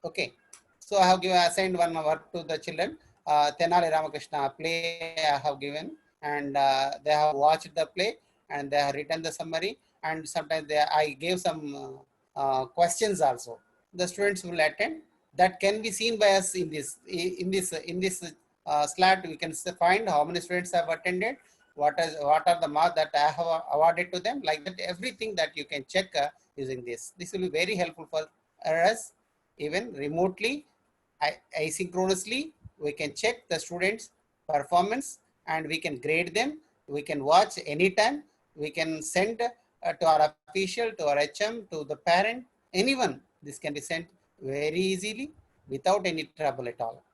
Okay, so I have assigned one work to the children. Tenali Ramakrishna play I have given, and they have watched the play, and they have written the summary, and sometimes I gave some questions also. The students will attend. That can be seen by us in this slide. We can find how many students have attended, what are the marks that I have awarded to them, like that. Everything that you can check using this. This will be very helpful for us. Even remotely, asynchronously, we can check the students' performance, and we can grade them. We can watch anytime. We can send to our official, to our HM, to the parent, anyone. This can be sent very easily without any trouble at all.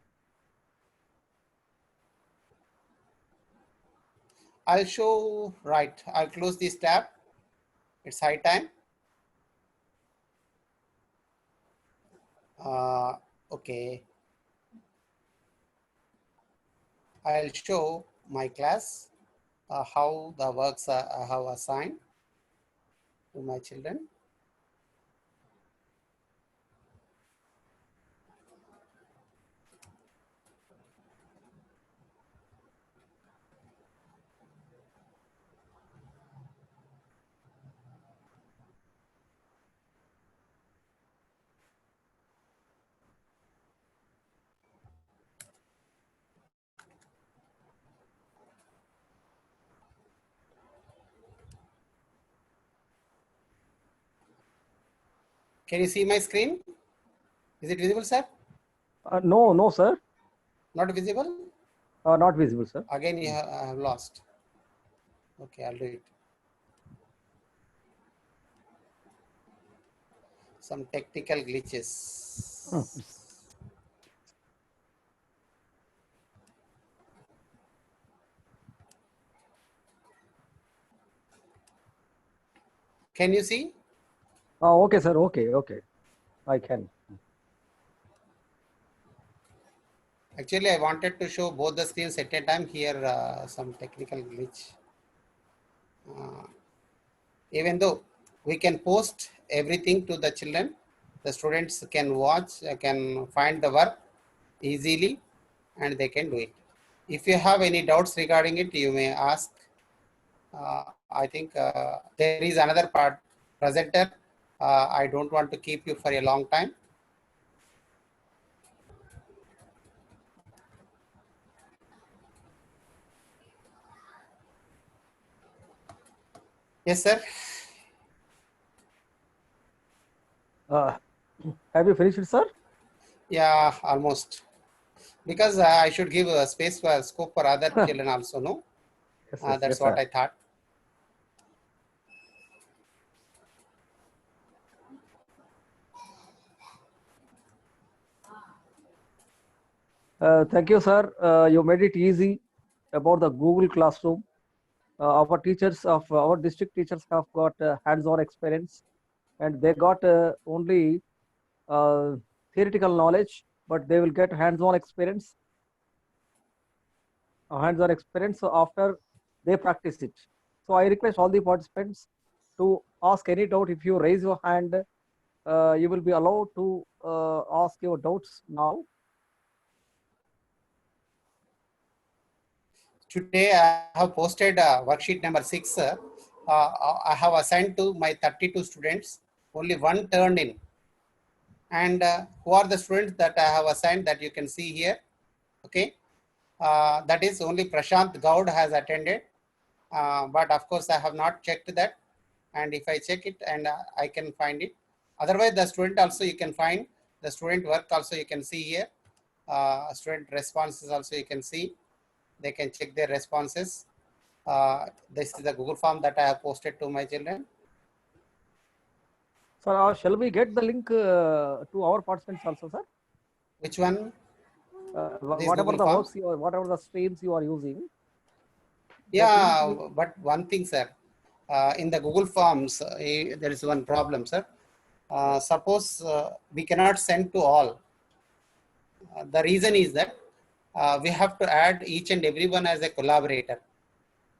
I'll show, right, I'll close this tab. It's high time. Okay. I'll show my class how the works I have assigned to my children. Can you see my screen? Is it visible, sir? No, sir. Not visible? Not visible, sir. Again, I have lost. Okay, I'll do it. Some technical glitches. Can you see? Oh, okay, sir. Okay, okay. I can. Actually, I wanted to show both the screens at a time. Here, some technical glitch. Even though we can post everything to the children, the students can watch, can find the work easily, and they can do it. If you have any doubts regarding it, you may ask. I think there is another part, presenter. I don't want to keep you for a long time. Yes, sir. Have you finished it, sir? Yeah, almost. Because I should give a space for scope for other children also, no? Yes, yes, That's yes, what sir. I thought. Thank you, sir. You made it easy about the Google Classroom. Our teachers of our district teachers have got hands-on experience, and they got only theoretical knowledge, but they will get hands-on experience. So after they practice it. So I request all the participants to ask any doubt. If you raise your hand, you will be allowed to ask your doubts now. Today I have posted worksheet number 6. I have assigned to my 32 students. Only one turned in. And who are the students that I have assigned that you can see here? Okay. That is only Prashant Gaud has attended. But of course, I have not checked that. And if I check it, and I can find it. Otherwise, the student also you can find. The student work also you can see here. Student responses also you can see. They can check their responses. This is the Google form that I have posted to my children. So shall we get the link to our participants also, sir? Which one? Whatever Google the Form? works, whatever the streams you are using. Yeah, but one thing, sir. In the Google Forms, there is one problem, sir. Suppose we cannot send to all. The reason is that we have to add each and everyone as a collaborator.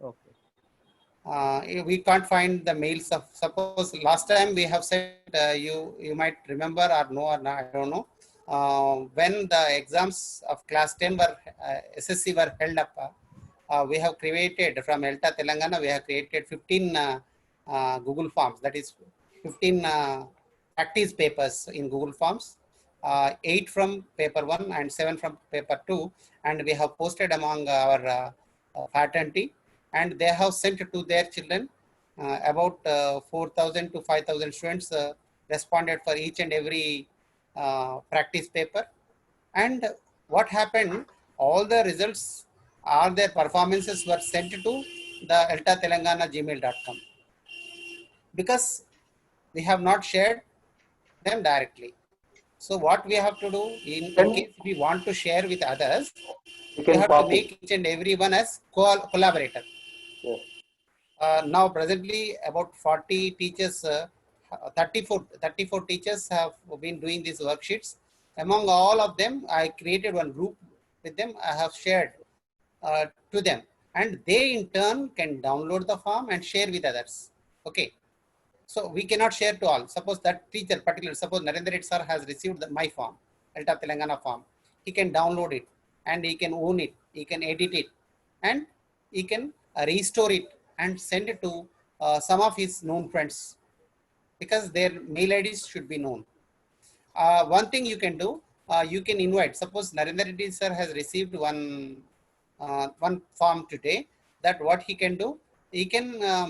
Okay. We can't find the mails of, suppose last time we have said, you might remember or no, or not, I don't know. When the exams of class 10 were SSC were held up, we have created from ELTA Telangana, we have created 15 Google Forms, that is 15 practice papers in Google Forms, 8 from paper 1 and 7 from paper 2, and we have posted among our fraternity, and they have sent to their children. About 4,000 to 5,000 students responded for each and every practice paper. And what happened, all the results or their performances were sent to the eltatelangana@gmail.com, because we have not shared them directly. So what we have to do, in case we want to share with others, You we can have to copy. make each and everyone as collaborator. Yes. Now presently about 40 teachers, 34 teachers have been doing these worksheets. Among all of them, I created one group with them. I have shared to them, and they in turn can download the form and share with others. Okay. So we cannot share to all. Suppose that teacher particular, suppose Narendra Reddy sir has received my form, ELTA Telangana form. He can download it and he can own it. He can edit it and he can restore it and send it to some of his known friends, because their mail IDs should be known. One thing you can do, you can invite. Suppose Narendra Reddy sir has received one form today. That what he can do, he can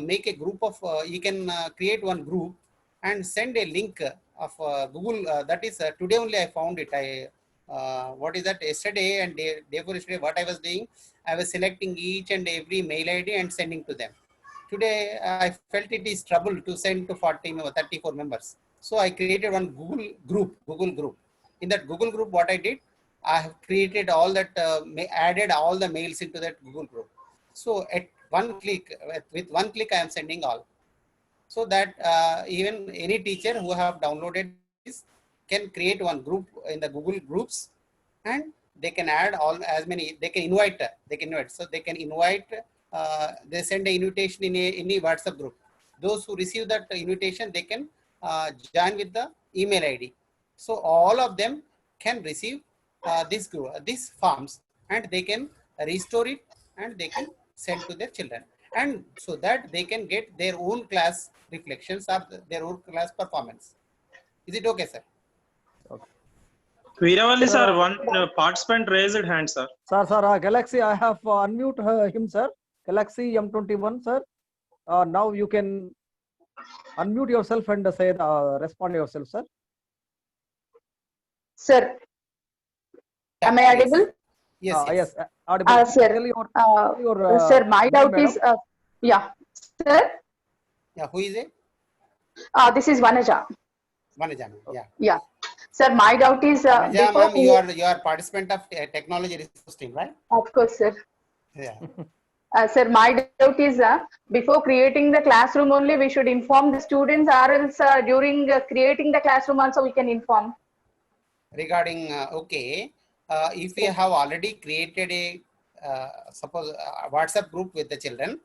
make a group of, he can create one group and send a link of Google. That is today only I found it. What is that? Yesterday and day before yesterday, what I was doing, I was selecting each and every mail ID and sending to them. Today I felt it is trouble to send to 40 or 34 members. So I created one Google group. In that Google group, what I did, I have created all that, added all the mails into that Google group. So at one click, with one click, I am sending all. so that even any teacher who have downloaded this can create one group in the Google Groups, and they can add all as many, they can invite, so they can invite, they send an invitation in any WhatsApp group. Those who receive that invitation, they can join with the email ID. So all of them can receive this group, these forms, and they can restore it and they can send to their children, and so that they can get their own class reflections or their own class performance. Is it okay, sir? Veeravalli Sir, sir, one participant raised hand, sir. Sir, Galaxy, I have unmute him, sir. Galaxy M21, sir. Now you can unmute yourself and say respond yourself, sir. Sir, am I audible? Yes, Yes, audible. Sir, Tell your, sir, my name, doubt madam. is, yeah, sir, Yeah, who is it? this is Vanaja. Vanaja, yeah. Yeah, sir, my doubt is, Vanaja, before ma'am, you are participant of technology resource team, right? of course, sir. Yeah. Sir, my doubt is, before creating the classroom only, we should inform the students, or else during creating the classroom also we can inform. Regarding okay, if we have already created a suppose WhatsApp group with the children,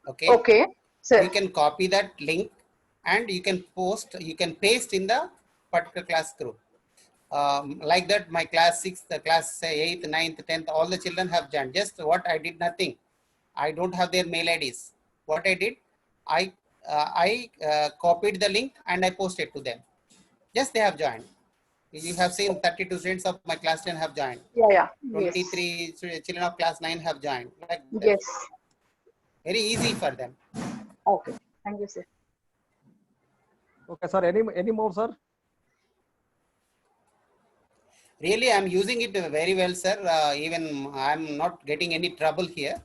okay, Okay, sir. you can copy that link and you can paste in the particular class group. Like that, my class 6th, the class 8th, 9th, 10th, all the children have joined. Just what I did, nothing. I don't have their mail IDs. What I did, I copied the link and I posted to them. Just they have joined. You have seen 32 students of my class 10 have joined. Yeah, yeah. 23 children of class 9 have joined. Like Yes. very easy for them. Okay. Thank you, sir. Okay, sir. Any more, sir? Really, I'm using it very well, sir. Even I'm not getting any trouble here.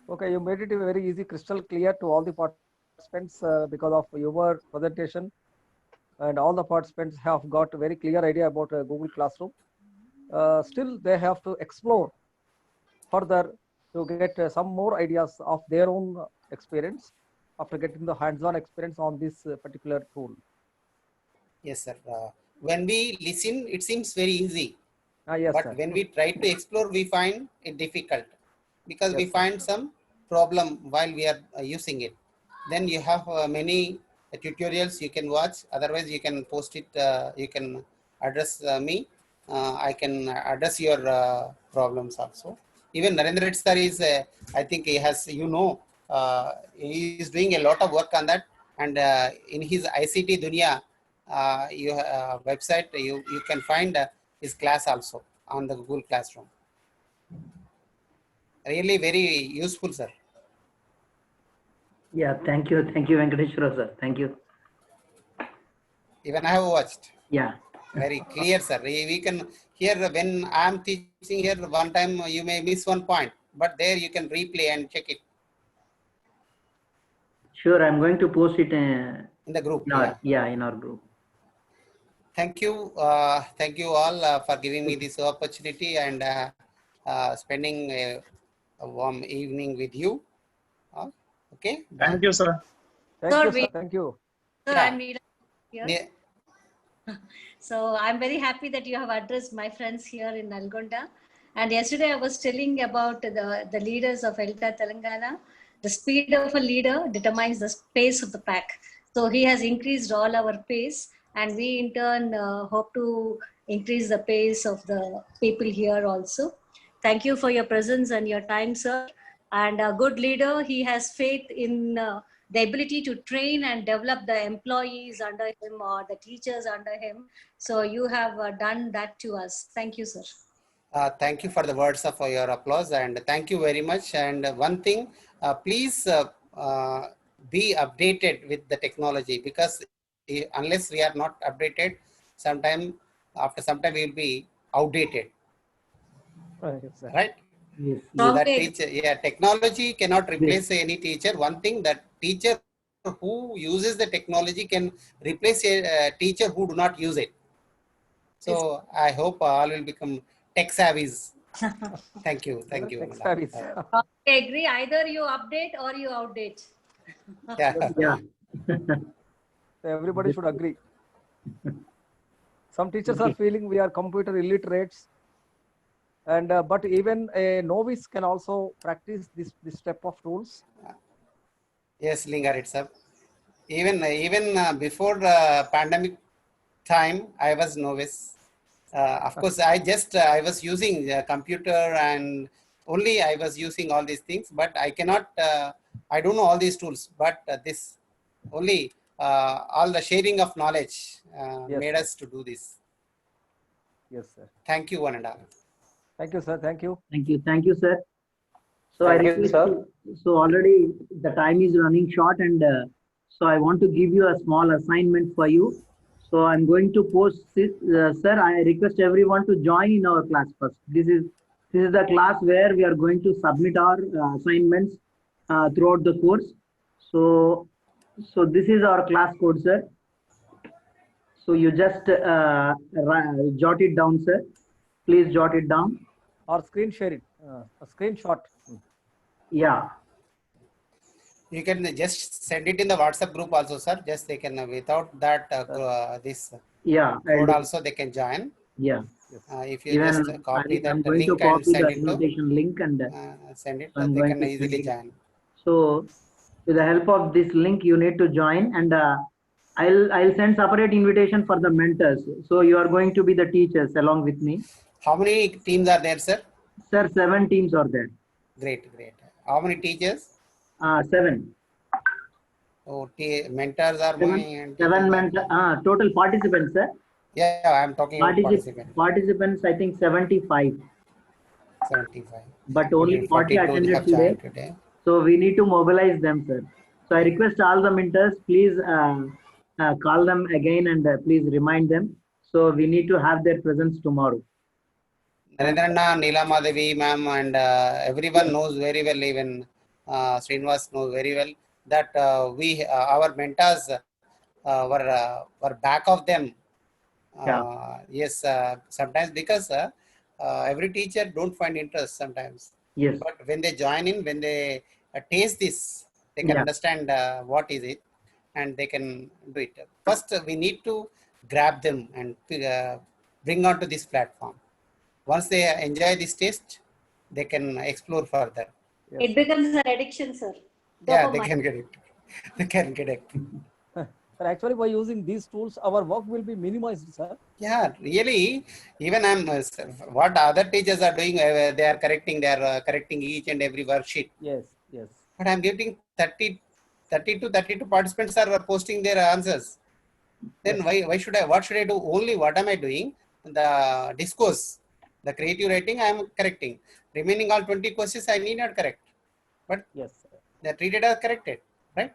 Okay, you made it very easy, crystal clear to all the participants because of your presentation, and all the participants have got a very clear idea about Google Classroom. Still, they have to explore further to get some more ideas of their own experience after getting the hands-on experience on this particular tool. Yes, sir. When we listen, it seems very easy. Yes, But sir. when we try to explore, we find it difficult because Yes, we sir. find some problem while we are using it. Then you have many tutorials you can watch. Otherwise, you can post it. You can address me. I can address your problems also. Even Narendra Reddy sir is, I think he has, he is doing a lot of work on that. And in his ICT Dunia website, you can find his class also on the Google Classroom. Really very useful, sir. Yeah, thank you, Venkateshwara sir. Thank you. Even I have watched. Yeah. Very clear, sir. We can here when I am teaching here, one time you may miss one point, but there you can replay and check it Sure, I'm going to post it in the group. in our group. Thank you all for giving me this opportunity and spending a warm evening with you. Okay. Thank you, sir. Thank you, sir. Thank you. Sir, Yeah. I'm Neela here. So I'm very happy that you have addressed my friends here in Nalgonda. And yesterday I was telling about the leaders of ELTA Telangana. The speed of a leader determines the pace of the pack. So he has increased all our pace, and we in turn hope to increase the pace of the people here also. Thank you for your presence and your time, sir. And a good leader, he has faith in the ability to train and develop the employees under him or the teachers under him. So you have done that to us. Thank you, sir. Thank you for the words of your applause, and thank you very much. And one thing, please be updated with the technology, because unless we are not updated, after some time we will be outdated. Right? Yes. That teacher, technology cannot replace any teacher. One thing, that teacher who uses the technology can replace a teacher who do not use it. So I hope all will become tech savvies Thank you. Thank you. Next Amanda. time is. I agree. Either you update or you outdate. Yeah. Yeah. Everybody should agree. Some teachers are Okay. feeling we are computer illiterates, and but even a novice can also practice this step of tools. Yes, Lingar itself. Even before pandemic time, I was novice. Of course, I was using computer, and only I was using all these things, but I cannot. I don't know all these tools, but this only all the sharing of knowledge Yes, made sir. us to do this. Yes, sir. Thank you, one and all. Thank you, sir. Thank you. Thank you, sir. So I Thank you, request sir. so already the time is running short, and so I want to give you a small assignment for you. So I'm going to post this, sir. I request everyone to join in our class first. This is the class where we are going to submit our assignments throughout the course. So this is our class code, sir. So you just jot it down, sir. Please jot it down. Or screen share it. A screenshot. Yeah. You can just send it in the WhatsApp group also, sir. Just they can without that this Yeah. I'll code do- also they can join. Yeah. If you Even just copy I'm that going to link and copy the send it to invitation link, and send it, I'm they going can to easily send it. join. So with the help of this link, you need to join, and I'll send separate invitation for the mentors. So you are going to be the teachers along with me. How many teams are there, sir? Sir, 7 teams are there. Great, great. How many teachers? 7. Oh, mentors are 7, many and 7 teachers are mentor, many. total participants, sir. Yeah, I'm talking about participants. Participants, I think 75, 75. but only 40 42 attended have today. joined today. So we need to mobilize them, sir. So I request all the mentors, please call them again, and please remind them. So we need to have their presence tomorrow. Narendrana, Neela Madhavi, ma'am, and everyone knows very well, even Srinivas knows very well that our mentors were back of them. Yes, sometimes because every teacher don't find interest sometimes. Yes. But when they join in, when they taste this, they can Yeah. understand what is it, and they can do it. First, we need to grab them and bring onto this platform. Once they enjoy this taste, they can explore further. Yes. It becomes an addiction, sir. Yeah, they Dopamine. can get it. They can get it. Sir, actually, by using these tools, our work will be minimized, sir. Yeah, really. Even I'm what other teachers are doing, they are correcting each and every worksheet. Yes, yes. But I'm getting 32 participants are posting their answers. Then Yes. why should I? What should I do? Only what am I doing? The discourse, the creative writing, I am correcting. Remaining all 20 questions, I need not correct. But Yes, sir. they're treated as corrected, right?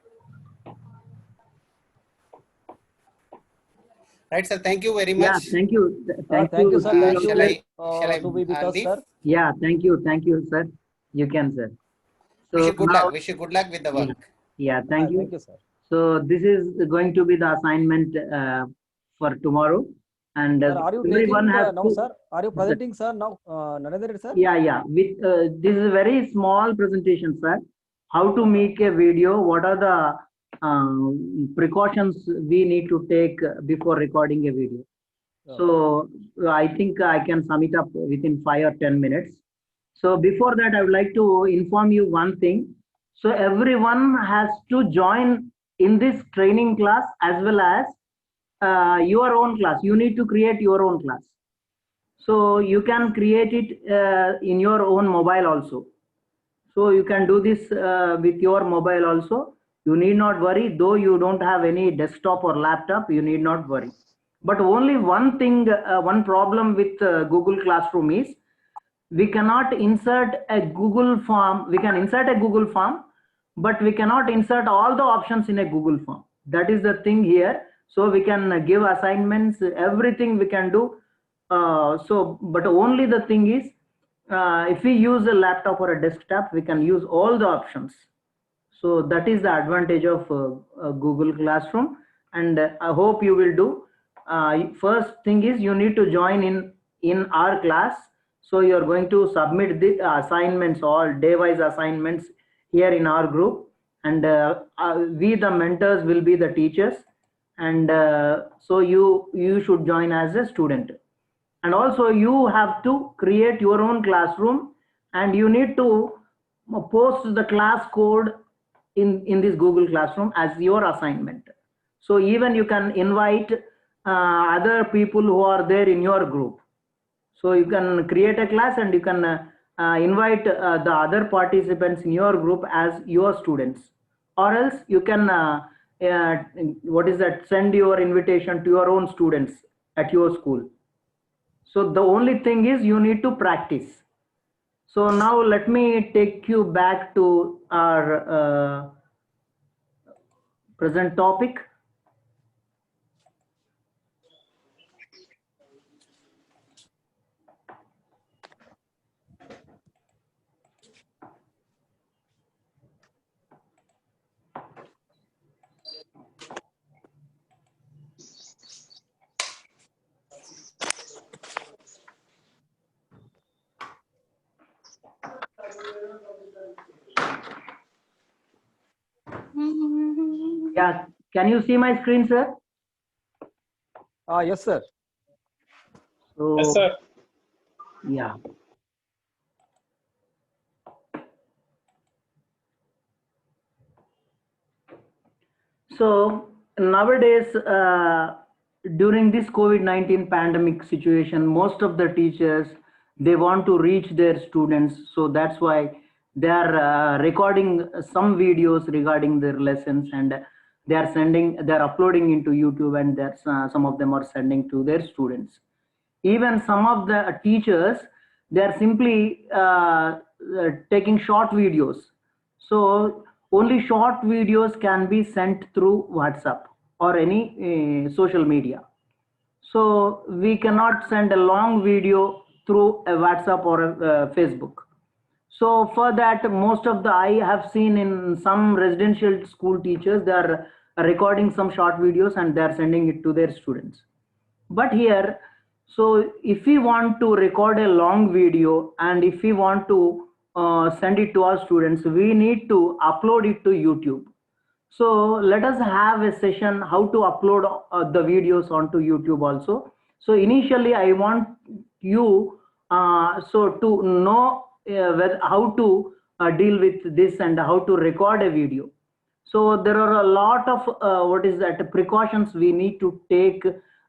Right, sir. Thank you very much. Yeah, thank you. Thank you, sir. Thank Shall you I to be with us, leave? sir. Yeah, thank you, sir. You can, sir. Wish you good now- luck. Wish you good luck with the work. Yeah, thank you. Thank you, sir. So this is going to be the assignment for tomorrow, and Sir, are you taking everyone has now, to. sir? Are you presenting, sir, now, Narendra, sir? Yeah. With this is a very small presentation, sir. How to make a video? What are the precautions we need to take before recording a video? So I think I can sum it up within 5 or 10 minutes. So before that, I would like to inform you one thing. So everyone has to join in this training class as well as your own class. You need to create your own class. So you can create it in your own mobile also. So you can do this with your mobile also. You need not worry, though you don't have any desktop or laptop, you need not worry. But only one thing, one problem with Google Classroom is we cannot insert a Google form. We can insert a Google form, but we cannot insert all the options in a Google form. That is the thing here. So we can give assignments, everything we can do. But only the thing is, if we use a laptop or a desktop, we can use all the options. So that is the advantage of Google Classroom, and I hope you will do. First thing is you need to join in our class. So you are going to submit the assignments, all day-wise assignments here in our group, and we the mentors will be the teachers, and so you should join as a student. And also you have to create your own classroom, and you need to post the class code in this Google Classroom as your assignment. So even you can invite other people who are there in your group. So you can create a class and you can invite the other participants in your group as your students, or else you can send your invitation to your own students at your school. So the only thing is you need to practice. So now let me take you back to our present topic. Yeah, can you see my screen, sir? Yes, sir. So, Yes, sir. yeah. So nowadays, during this COVID-19 pandemic situation, most of the teachers, they want to reach their students. So that's why they are recording some videos regarding their lessons, and they're uploading into YouTube, and some of them are sending to their students. Even some of the teachers, they're simply taking short videos. So only short videos can be sent through WhatsApp or any social media. So we cannot send a long video through a WhatsApp or a Facebook. So for that, most of the, I have seen in some residential school teachers, they are recording some short videos and they are sending it to their students. But here, so if we want to record a long video and if we want to send it to our students, we need to upload it to YouTube. So let us have a session how to upload the videos onto YouTube also. So initially I want you to know how to deal with this and how to record a video. So there are a lot of precautions we need to take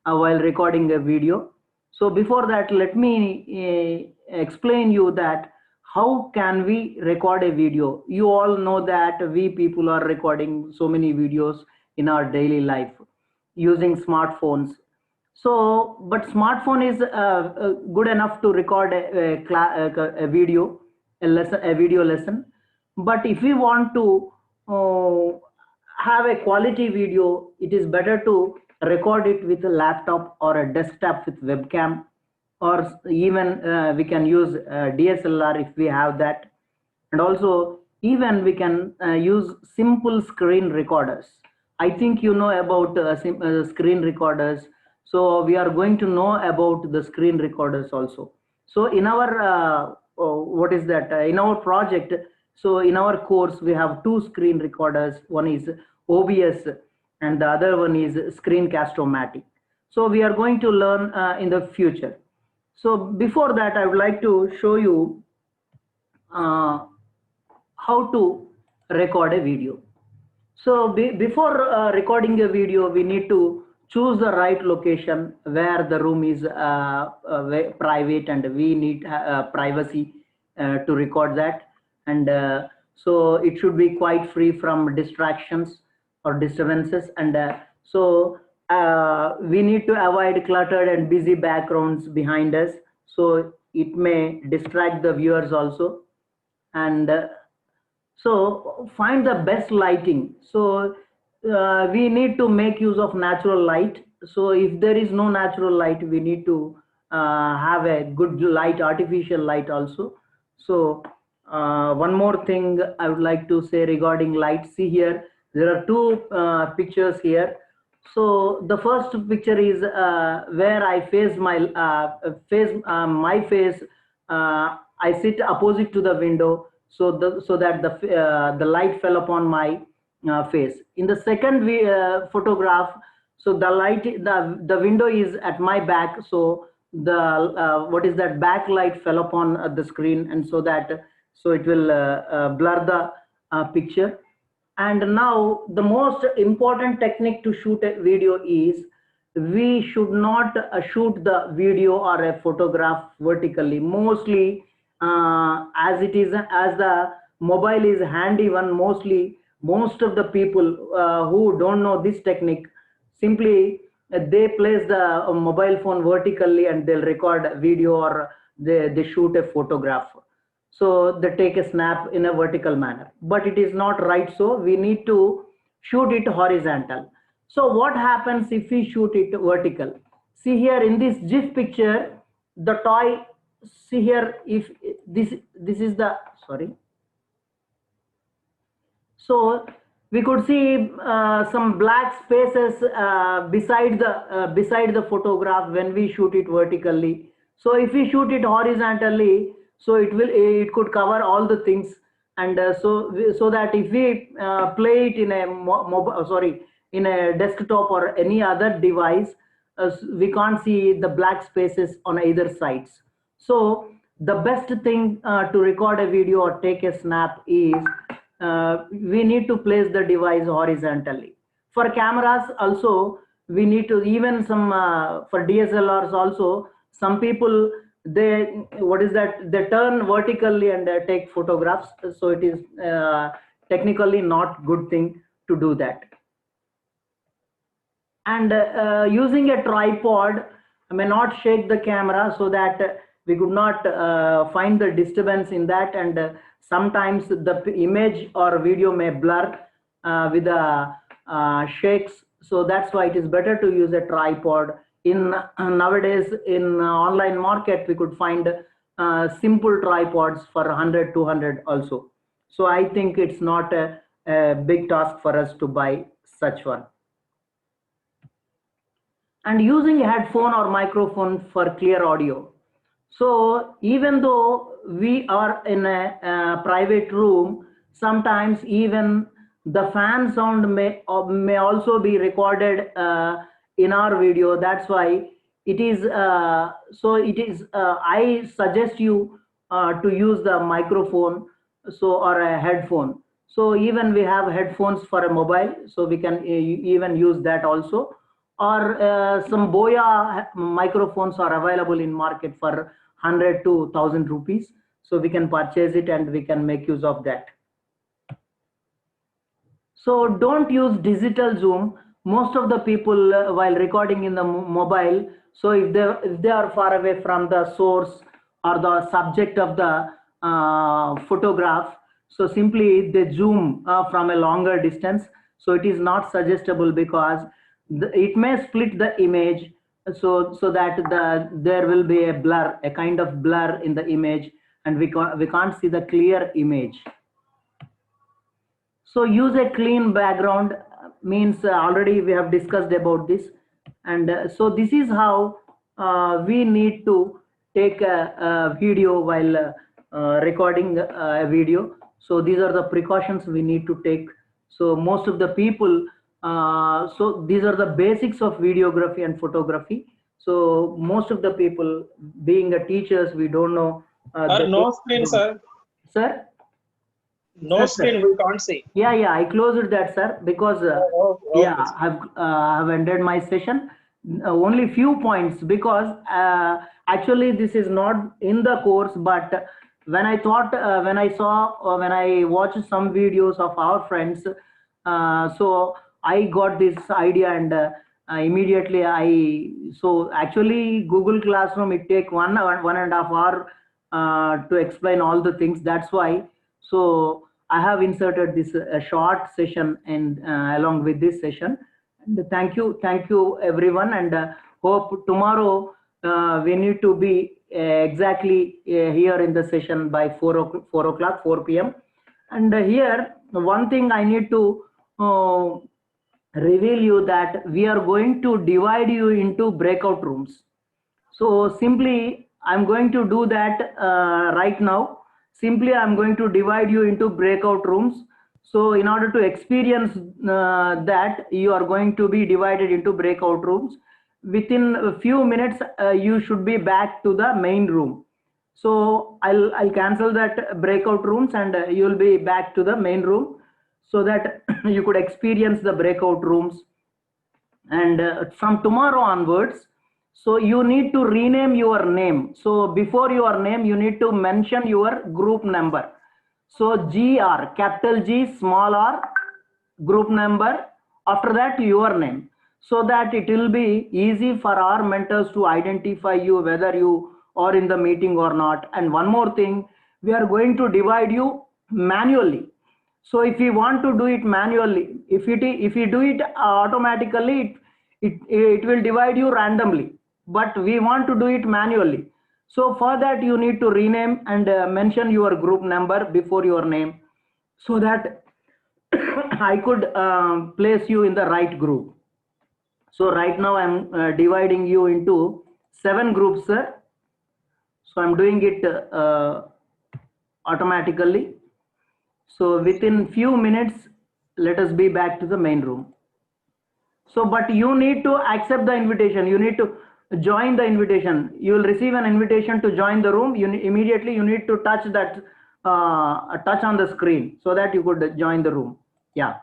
while recording a video. So before that, let me explain you that how can we record a video. You all know that we people are recording so many videos in our daily life using smartphones. So, but smartphone is good enough to record a video, a video lesson. But if we want to have a quality video, it is better to record it with a laptop or a desktop with webcam, or even we can use DSLR if we have that. And also even we can use simple screen recorders. I think you know about screen recorders. So we are going to know about the screen recorders also. So in our in our project, so in our course we have two screen recorders. One is OBS and the other one is Screencast-O-Matic. So we are going to learn in the future. So before that, I would like to show you how to record a video. So before recording a video, we need to choose the right location where the room is private, and we need privacy to record that. And so it should be quite free from distractions or disturbances. And we need to avoid cluttered and busy backgrounds behind us, so it may distract the viewers also. And so find the best lighting. So we need to make use of natural light. So if there is no natural light, we need to have a good light, artificial light also. So one more thing I would like to say regarding light. See here, there are two pictures here. So the first picture is where I face my face I sit opposite to the window, so that the light fell upon my face. In the second photograph, so the window is at my back, so the what is that backlight fell upon the screen, and so it will blur the picture. And now the most important technique to shoot a video is we should not shoot the video or a photograph vertically. Mostly as the mobile is handy one, most of the people who don't know this technique, simply they place the mobile phone vertically and they'll record video, or they shoot a photograph. So they take a snap in a vertical manner, but it is not right. So we need to shoot it horizontal. So what happens if we shoot it vertical? See here in this GIF picture, the toy, see here, if this is the, sorry. So we could see some black spaces beside the photograph when we shoot it vertically. So if we shoot it horizontally, so it could cover all the things, and so that if we play it in a in a desktop or any other device, we can't see the black spaces on either sides. So the best thing to record a video or take a snap is we need to place the device horizontally. For cameras also, we need to, even some for DSLRs also, some people, they turn vertically and take photographs. So it is technically not good thing to do that. And using a tripod may not shake the camera, so that we could not find the disturbance in that, and sometimes the image or video may blur with the shakes. So that's why it is better to use a tripod. In nowadays in online market, we could find simple tripods for 100, 200 also. So I think it's not a big task for us to buy such one. And using a headphone or microphone for clear audio. So even though we are in a private room, sometimes even the fan sound may also be recorded in our video. That's why it is I suggest you to use the microphone, so, or a headphone. So even we have headphones for a mobile, so we can even use that also. Or some Boya microphones are available in market for 100 to 1000 rupees. So we can purchase it and we can make use of that. So don't use digital zoom. Most of the people while recording in the mobile, so if they are far away from the source or the subject of the photograph, so simply they zoom from a longer distance. So it is not suggestible, because it may split the image, so that there will be a blur, a kind of blur in the image, and we can't see the clear image. So use a clean background, means already we have discussed about this, and so this is how we need to take a video while recording a video. So these are the precautions we need to take. So most of the people, so these are the basics of videography and photography. So most of the people, being a teachers, we don't know. No screen, sir. Sir? No screen, we can't see. Yeah, I closed that, sir, because okay. yeah, I've ended my session. Only few points, because actually this is not in the course, but when I thought, when I saw, or when I watched some videos of our friends, so I got this idea, and immediately so actually Google Classroom, it take 1.5 hours to explain all the things. That's why, so I have inserted this short session and along with this session. And thank you everyone, and hope tomorrow we need to be exactly here in the session by 4 p.m. And here one thing I need to reveal you, that we are going to divide you into breakout rooms. So simply I'm going to do that right now. Simply, I'm going to divide you into breakout rooms. So in order to experience that, you are going to be divided into breakout rooms. Within a few minutes, you should be back to the main room. So I'll cancel that breakout rooms, and you'll be back to the main room so that you could experience the breakout rooms. And from tomorrow onwards, so you need to rename your name. So before your name, you need to mention your group number. So GR, capital G, small r, group number, after that your name, so that it will be easy for our mentors to identify you whether you are in the meeting or not. And one more thing, we are going to divide you manually. So if you want to do it manually, if you do it automatically, it will divide you randomly, but we want to do it manually. So for that, you need to rename and mention your group number before your name, so that I could place you in the right group. So right now I'm dividing you into 7 groups, sir. So I'm doing it automatically. So within few minutes, let us be back to the main room. So, but you need to accept the invitation. You need to join the invitation. You will receive an invitation to join the room. Immediately you need to touch that, touch on the screen so that you could join the room. Yeah.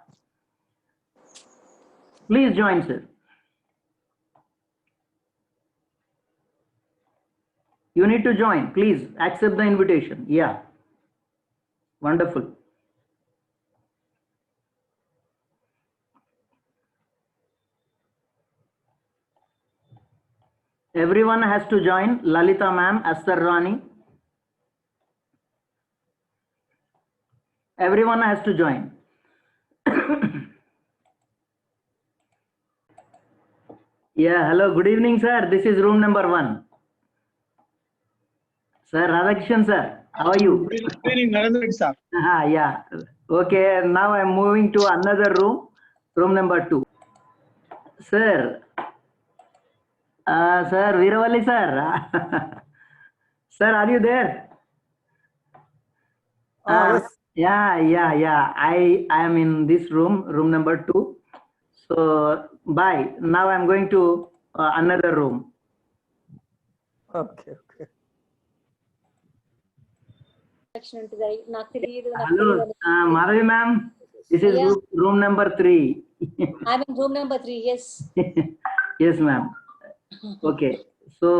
Please join, sir. You need to join. Please accept the invitation. Yeah. Wonderful. Everyone has to join. Lalita ma'am, Astar Rani. Everyone has to join. Yeah, hello, good evening, sir. This is room number 1. Sir, Radhakrishnan, sir, how are you? Good evening, Narendra sir. Yeah. Okay, now I'm moving to another room, room number 2. Sir, sir, Veeravalli, sir. Sir, are you there? Yes. Yeah. I am in this room, room number 2. So, bye. Now I'm going to another room. Okay. నాకు తెలియదు Hello, Madhavi ma'am. This is Yeah. room number 3. I'm in room number 3. Yes. Yes, ma'am. Okay. So,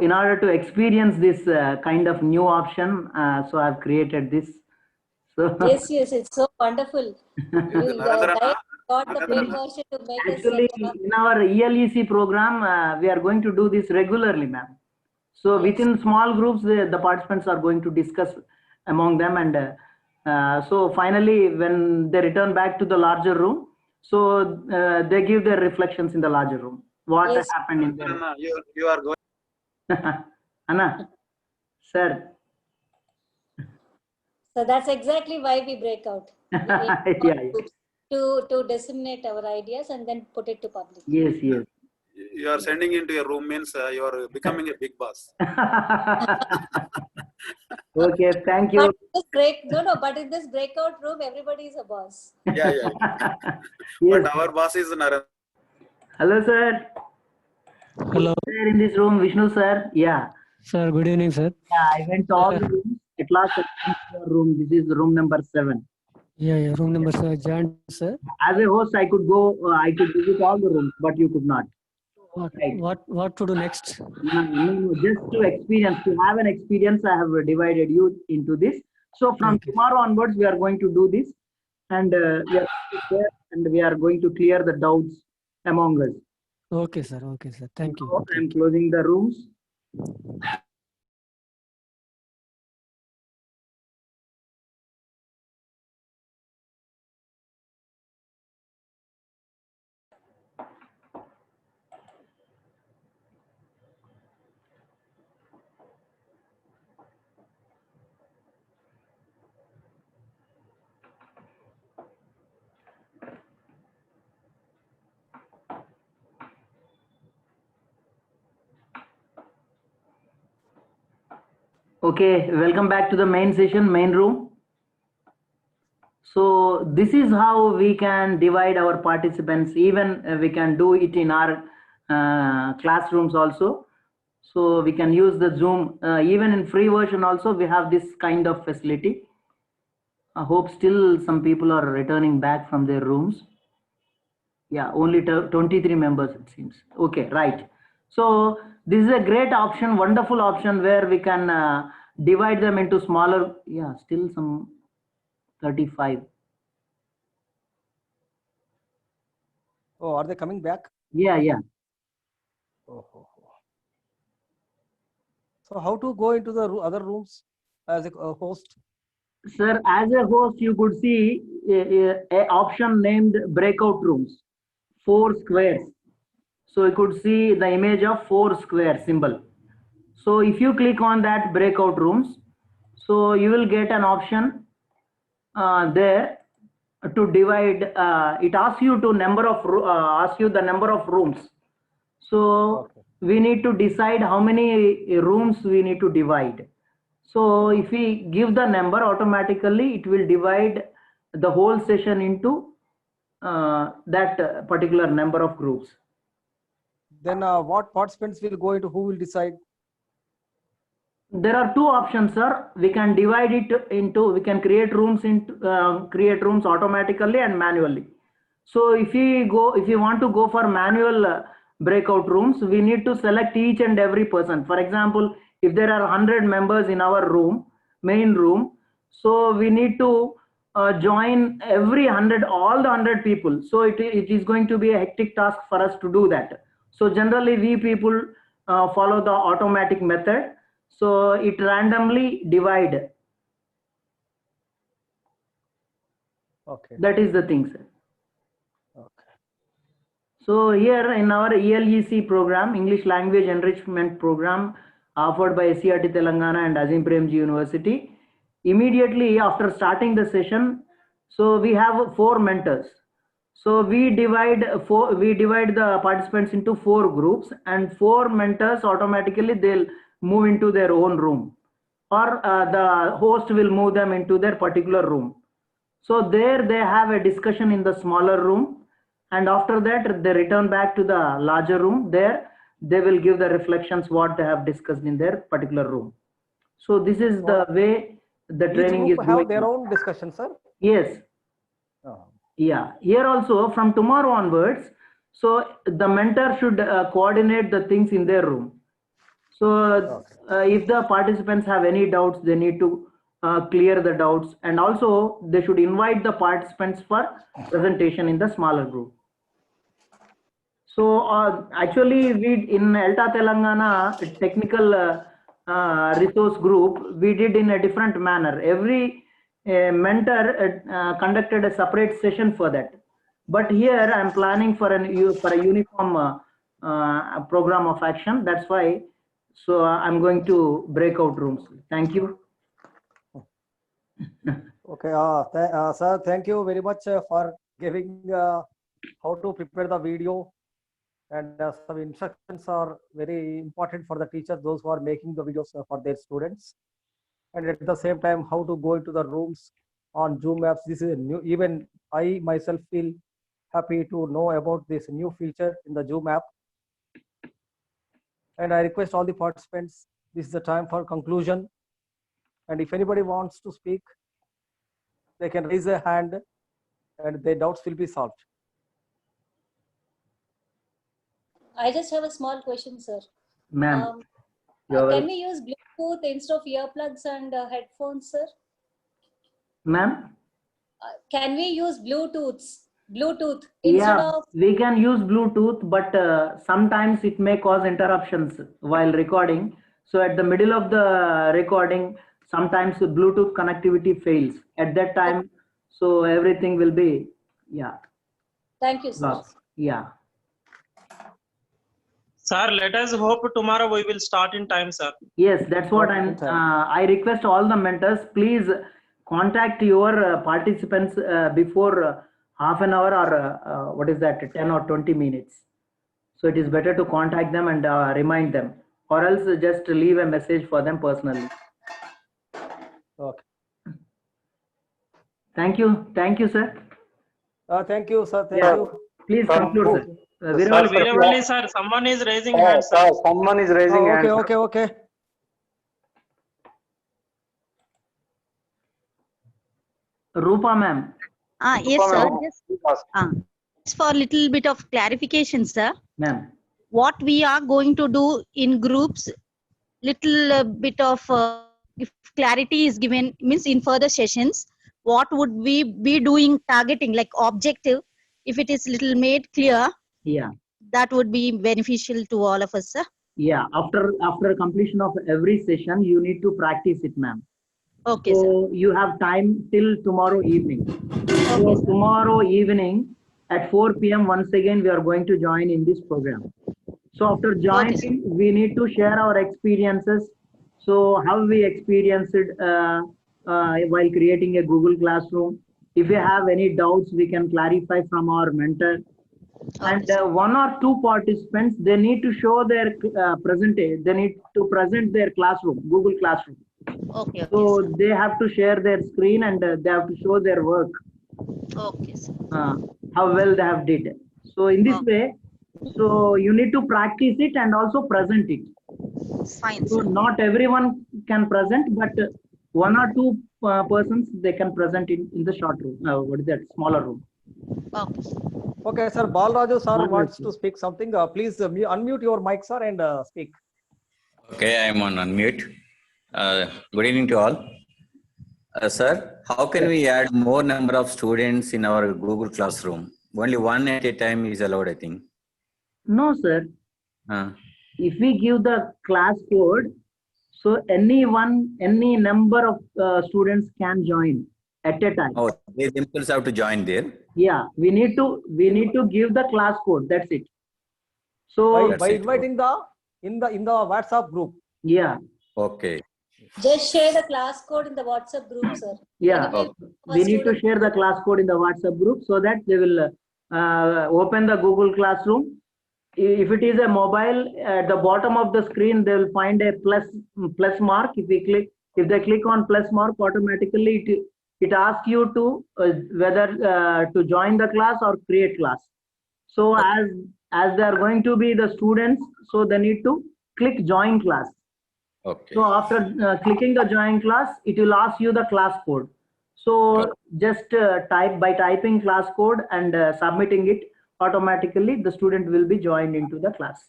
in order to experience this kind of new option, so I've created this. So Yes, it's so wonderful. You got the precaution to make actually, us. in our ELEC program, we are going to do this regularly, ma'am. So within small groups, the participants are going to discuss among them, and so finally, when they return back to the larger room, so they give their reflections in the larger room. What happened in there? You are going. Anna, sir. So that's exactly why we break out. Yeah. To disseminate our ideas and then put it to public. Yes. You are sending into your room means you are becoming a big boss. Okay, thank you. But in this breakout room, everybody is a boss. Yeah. Yes. But our boss is Narendra. Hello, sir. Hello. Sir, in this room, Vishnu, sir. Yeah. Sir, good evening, sir. Yeah, I went to all the rooms. At last, I went to your room. This is room number 7. Yeah, room number 7, sir. As a host, I could go, I could visit all the rooms, but you could not. What to do next? No, just to experience, to have an experience, I have divided you into this. So from tomorrow onwards, we are going to do this, and we are going to clear the doubts among us. Okay, sir. Thank you. I'm closing the rooms. Okay, welcome back to the main session, main room. So this is how we can divide our participants. Even we can do it in our classrooms also. So we can use the Zoom, even in free version also, we have this kind of facility. I hope still some people are returning back from their rooms. Yeah, only 23 members it seems. Okay, right. So this is a great option, wonderful option where we can divide them into smaller, yeah, still some 35. Oh, are they coming back? Yeah, yeah. Oh. So how to go into the other rooms as a host? Sir, as a host, you could see a option named breakout rooms, 4 squares. So you could see the image of 4 square symbol. So if you click on that breakout rooms, so you will get an option there to divide. It asks you to ask you the number of rooms. So we need to decide how many rooms we need to divide. So if we give the number, automatically it will divide the whole session into that particular number of groups. Then what participants will go into, who will decide? There are two options, sir. We can divide it into, we can create rooms automatically and manually. So if you want to go for manual breakout rooms, we need to select each and every person. For example, if there are 100 members in our room, main room, so we need to join all the 100 people. So it is going to be a hectic task for us to do that. So generally we people follow the automatic method. So it randomly divide. Okay. That is the thing, sir. Okay. So here in our ELEC program, English Language Enrichment Program, offered by SCRT Telangana and Azim Premji University, immediately after starting the session, so we have 4 mentors. So we divide the participants into 4 groups, and 4 mentors automatically they'll move into their own room, or the host will move them into their particular room. So there they have a discussion in the smaller room, and after that they return back to the larger room. There they will give the reflections what they have discussed in their particular room. So this is the way the training is going. going. Have their own discussion, sir? Yes. Yeah, here also from tomorrow onwards, so the mentor should coordinate the things in their room. So if the participants have any doubts, they need to clear the doubts, and also they should invite the participants for presentation in the smaller group. So actually we in ELTA Telangana technical resource group, we did in a different manner. Every mentor conducted a separate session for that. But here I'm planning for a uniform program of action. That's why. So I'm going to break out rooms. Thank you. Okay, sir, thank you very much for giving how to prepare the video, and some instructions are very important for the teachers, those who are making the videos for their students. And at the same time, how to go into the rooms on Zoom apps. This is new. Even I myself feel happy to know about this new feature in the Zoom app. And I request all the participants, this is the time for conclusion. And if anybody wants to speak, they can raise a hand and their doubts will be solved. I just have a small question, sir. Ma'am. Can we use Bluetooth instead of earplugs and headphones, sir? Ma'am? Can we use Bluetooth instead of... We can use Bluetooth, but sometimes it may cause interruptions while recording. So at the middle of the recording, sometimes the Bluetooth connectivity fails. At that time, so everything will be, Thank you, sir. lost. Yeah. Sir, let us hope tomorrow we will start in time, sir. Yes, that's what I request all the mentors, please contact your participants before half an hour or 10 or 20 minutes. So it is better to contact them and remind them, or else just leave a message for them personally. Okay. Thank you, sir. Thank you, sir. Thank Yeah. you. Please conclude, sir. Sir, Viraj, Veeravalli sir, someone is raising hand, sir. Someone is raising hand. Okay. Rupa ma'am. Yes, sir. ma'am. Just for a little bit of clarification, sir. Ma'am. What we are going to do in groups, little bit of if clarity is given, means in further sessions, what would we be doing targeting, like objective, if it is little made clear, Yeah. that would be beneficial to all of us, sir. Yeah. After completion of every session, you need to practice it, ma'am. Okay, sir. So you have time till tomorrow evening. So Okay, sir. tomorrow evening at 4 p.m. once again we are going to join in this program. So after joining, we need to share our experiences. So how we experienced it while creating a Google Classroom. If you have any doubts, we can clarify from our mentor. And one or two participants, they need to show their they need to present their classroom, Google Classroom. Okay. So they have to share their screen and they have to show their work. Okay, sir. How well they have did. So in this way, so you need to practice it and also present it. Fine, so sir. not everyone can present, but one or two persons they can present in the short room. What is that? Smaller room. Okay. Okay, sir. Balraju sir Balraju. wants to speak something. Please unmute your mic, sir, and speak. Okay, I am on unmute. Good evening to all. Sir, how can we add more number of students in our Google Classroom? Only one at a time is allowed, I think. No, sir. If we give the class code, so any number of students can join at a time. Oh, they themselves have to join there. Yeah, we need to give the class code. That's it. So by inviting in the WhatsApp group. Yeah. Okay. Just share the class code in the WhatsApp group, sir. Yeah, Anyway, we need to share the class code in the WhatsApp group so that they will open the Google Classroom. If it is a mobile, at the bottom of the screen, they will find a plus mark. If they click on plus mark, automatically it asks you to whether to join the class or create class. So as they are going to be the students, so they need to click join class. Okay. So after clicking the join class, it will ask you the class code. So just typing class code and submitting it, automatically the student will be joined into the class.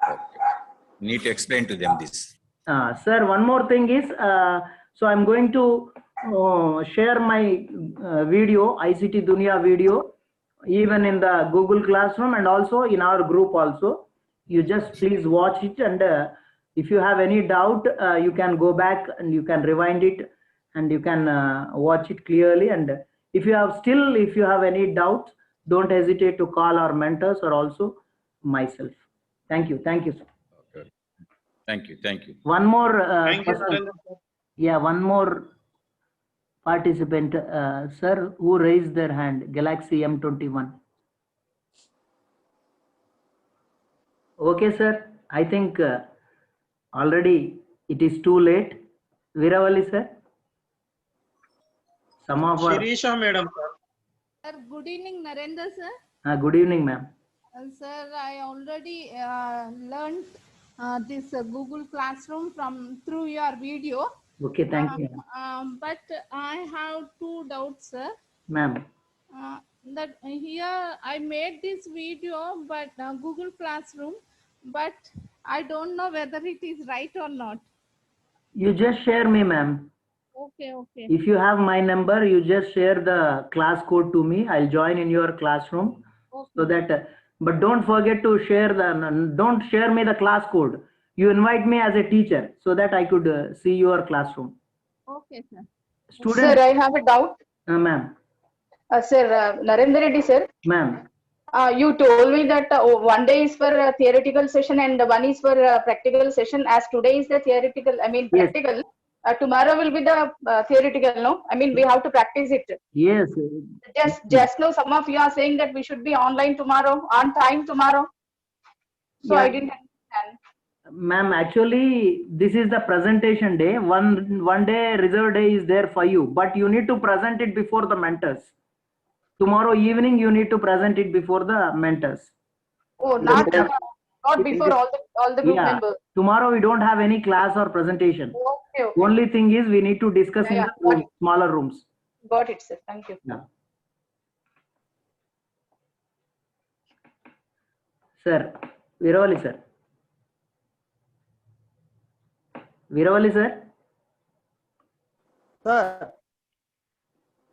Okay. Need to explain to them this. Sir, one more thing is, so I'm going to share my video, ICT Dunia video, even in the Google Classroom and also in our group also. You just please watch it, and if you have any doubt, you can go back and you can rewind it and you can watch it clearly. And if you have any doubt, don't hesitate to call our mentors or also myself. Thank you, sir. Okay. Thank you. One more Thank you, person. sir. Yeah, one more participant, sir, who raised their hand, Galaxy M21. Okay, sir. I think already it is too late. Veeravalli, sir. Some of our. Shirisha madam, sir. Sir, good evening, Narendra sir. Good evening, ma'am. Sir, I already learned this Google Classroom through your video. Okay, thank you. But I have two doubts, sir. Ma'am. That here I made this video, but Google Classroom, but I don't know whether it is right or not. You just share me, ma'am. Okay. If you have my number, you just share the class code to me. I'll join in your classroom. Okay. So that, but don't forget to don't share me the class code. You invite me as a teacher so that I could see your classroom. Okay, sir. Students. Sir, I have a doubt. Ma'am. Sir, Narendra Reddy, sir. Ma'am. You told me that one day is for a theoretical session and one is for a practical session. As today is the theoretical, practical. Yes. Tomorrow will be the theoretical, no? We have to practice it. Yes. Just now, some of you are saying that we should be online tomorrow, on time tomorrow. So yeah. I didn't understand. Ma'am, actually, this is the presentation day. One day reserve day is there for you, but you need to present it before the mentors. Tomorrow evening, you need to present it before the mentors. Oh, not before all the group Yeah. members. Tomorrow we don't have any class or presentation. Okay, okay. Only thing is we need to discuss in Yeah, the room, smaller rooms. Got it, sir. Thank you. Yeah. Sir, Viravali sir. Viravali sir. Sir.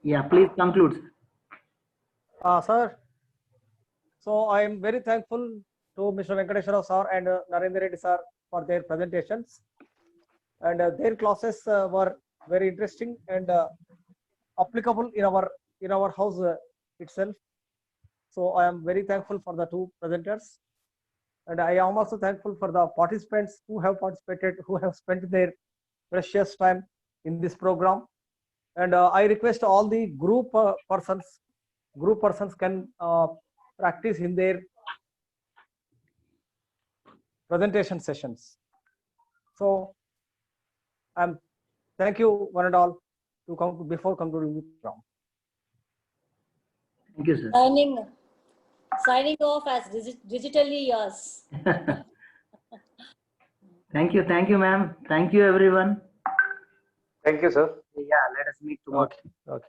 Yeah, please conclude. Sir, so I am very thankful to Mr. Venkateshwara sir and Narendra Reddy sir for their presentations, and their classes were very interesting and applicable in our house itself. So I am very thankful for the two presenters, and I am also thankful for the participants who have participated, who have spent their precious time in this program. And I request all the group persons can practice in their presentation sessions. So thank you one and all to come before concluding the program. Thank you, sir. Signing off as digitally yours. Thank you, ma'am. Thank you, everyone. Thank you, sir. Yeah, let us meet tomorrow. Okay.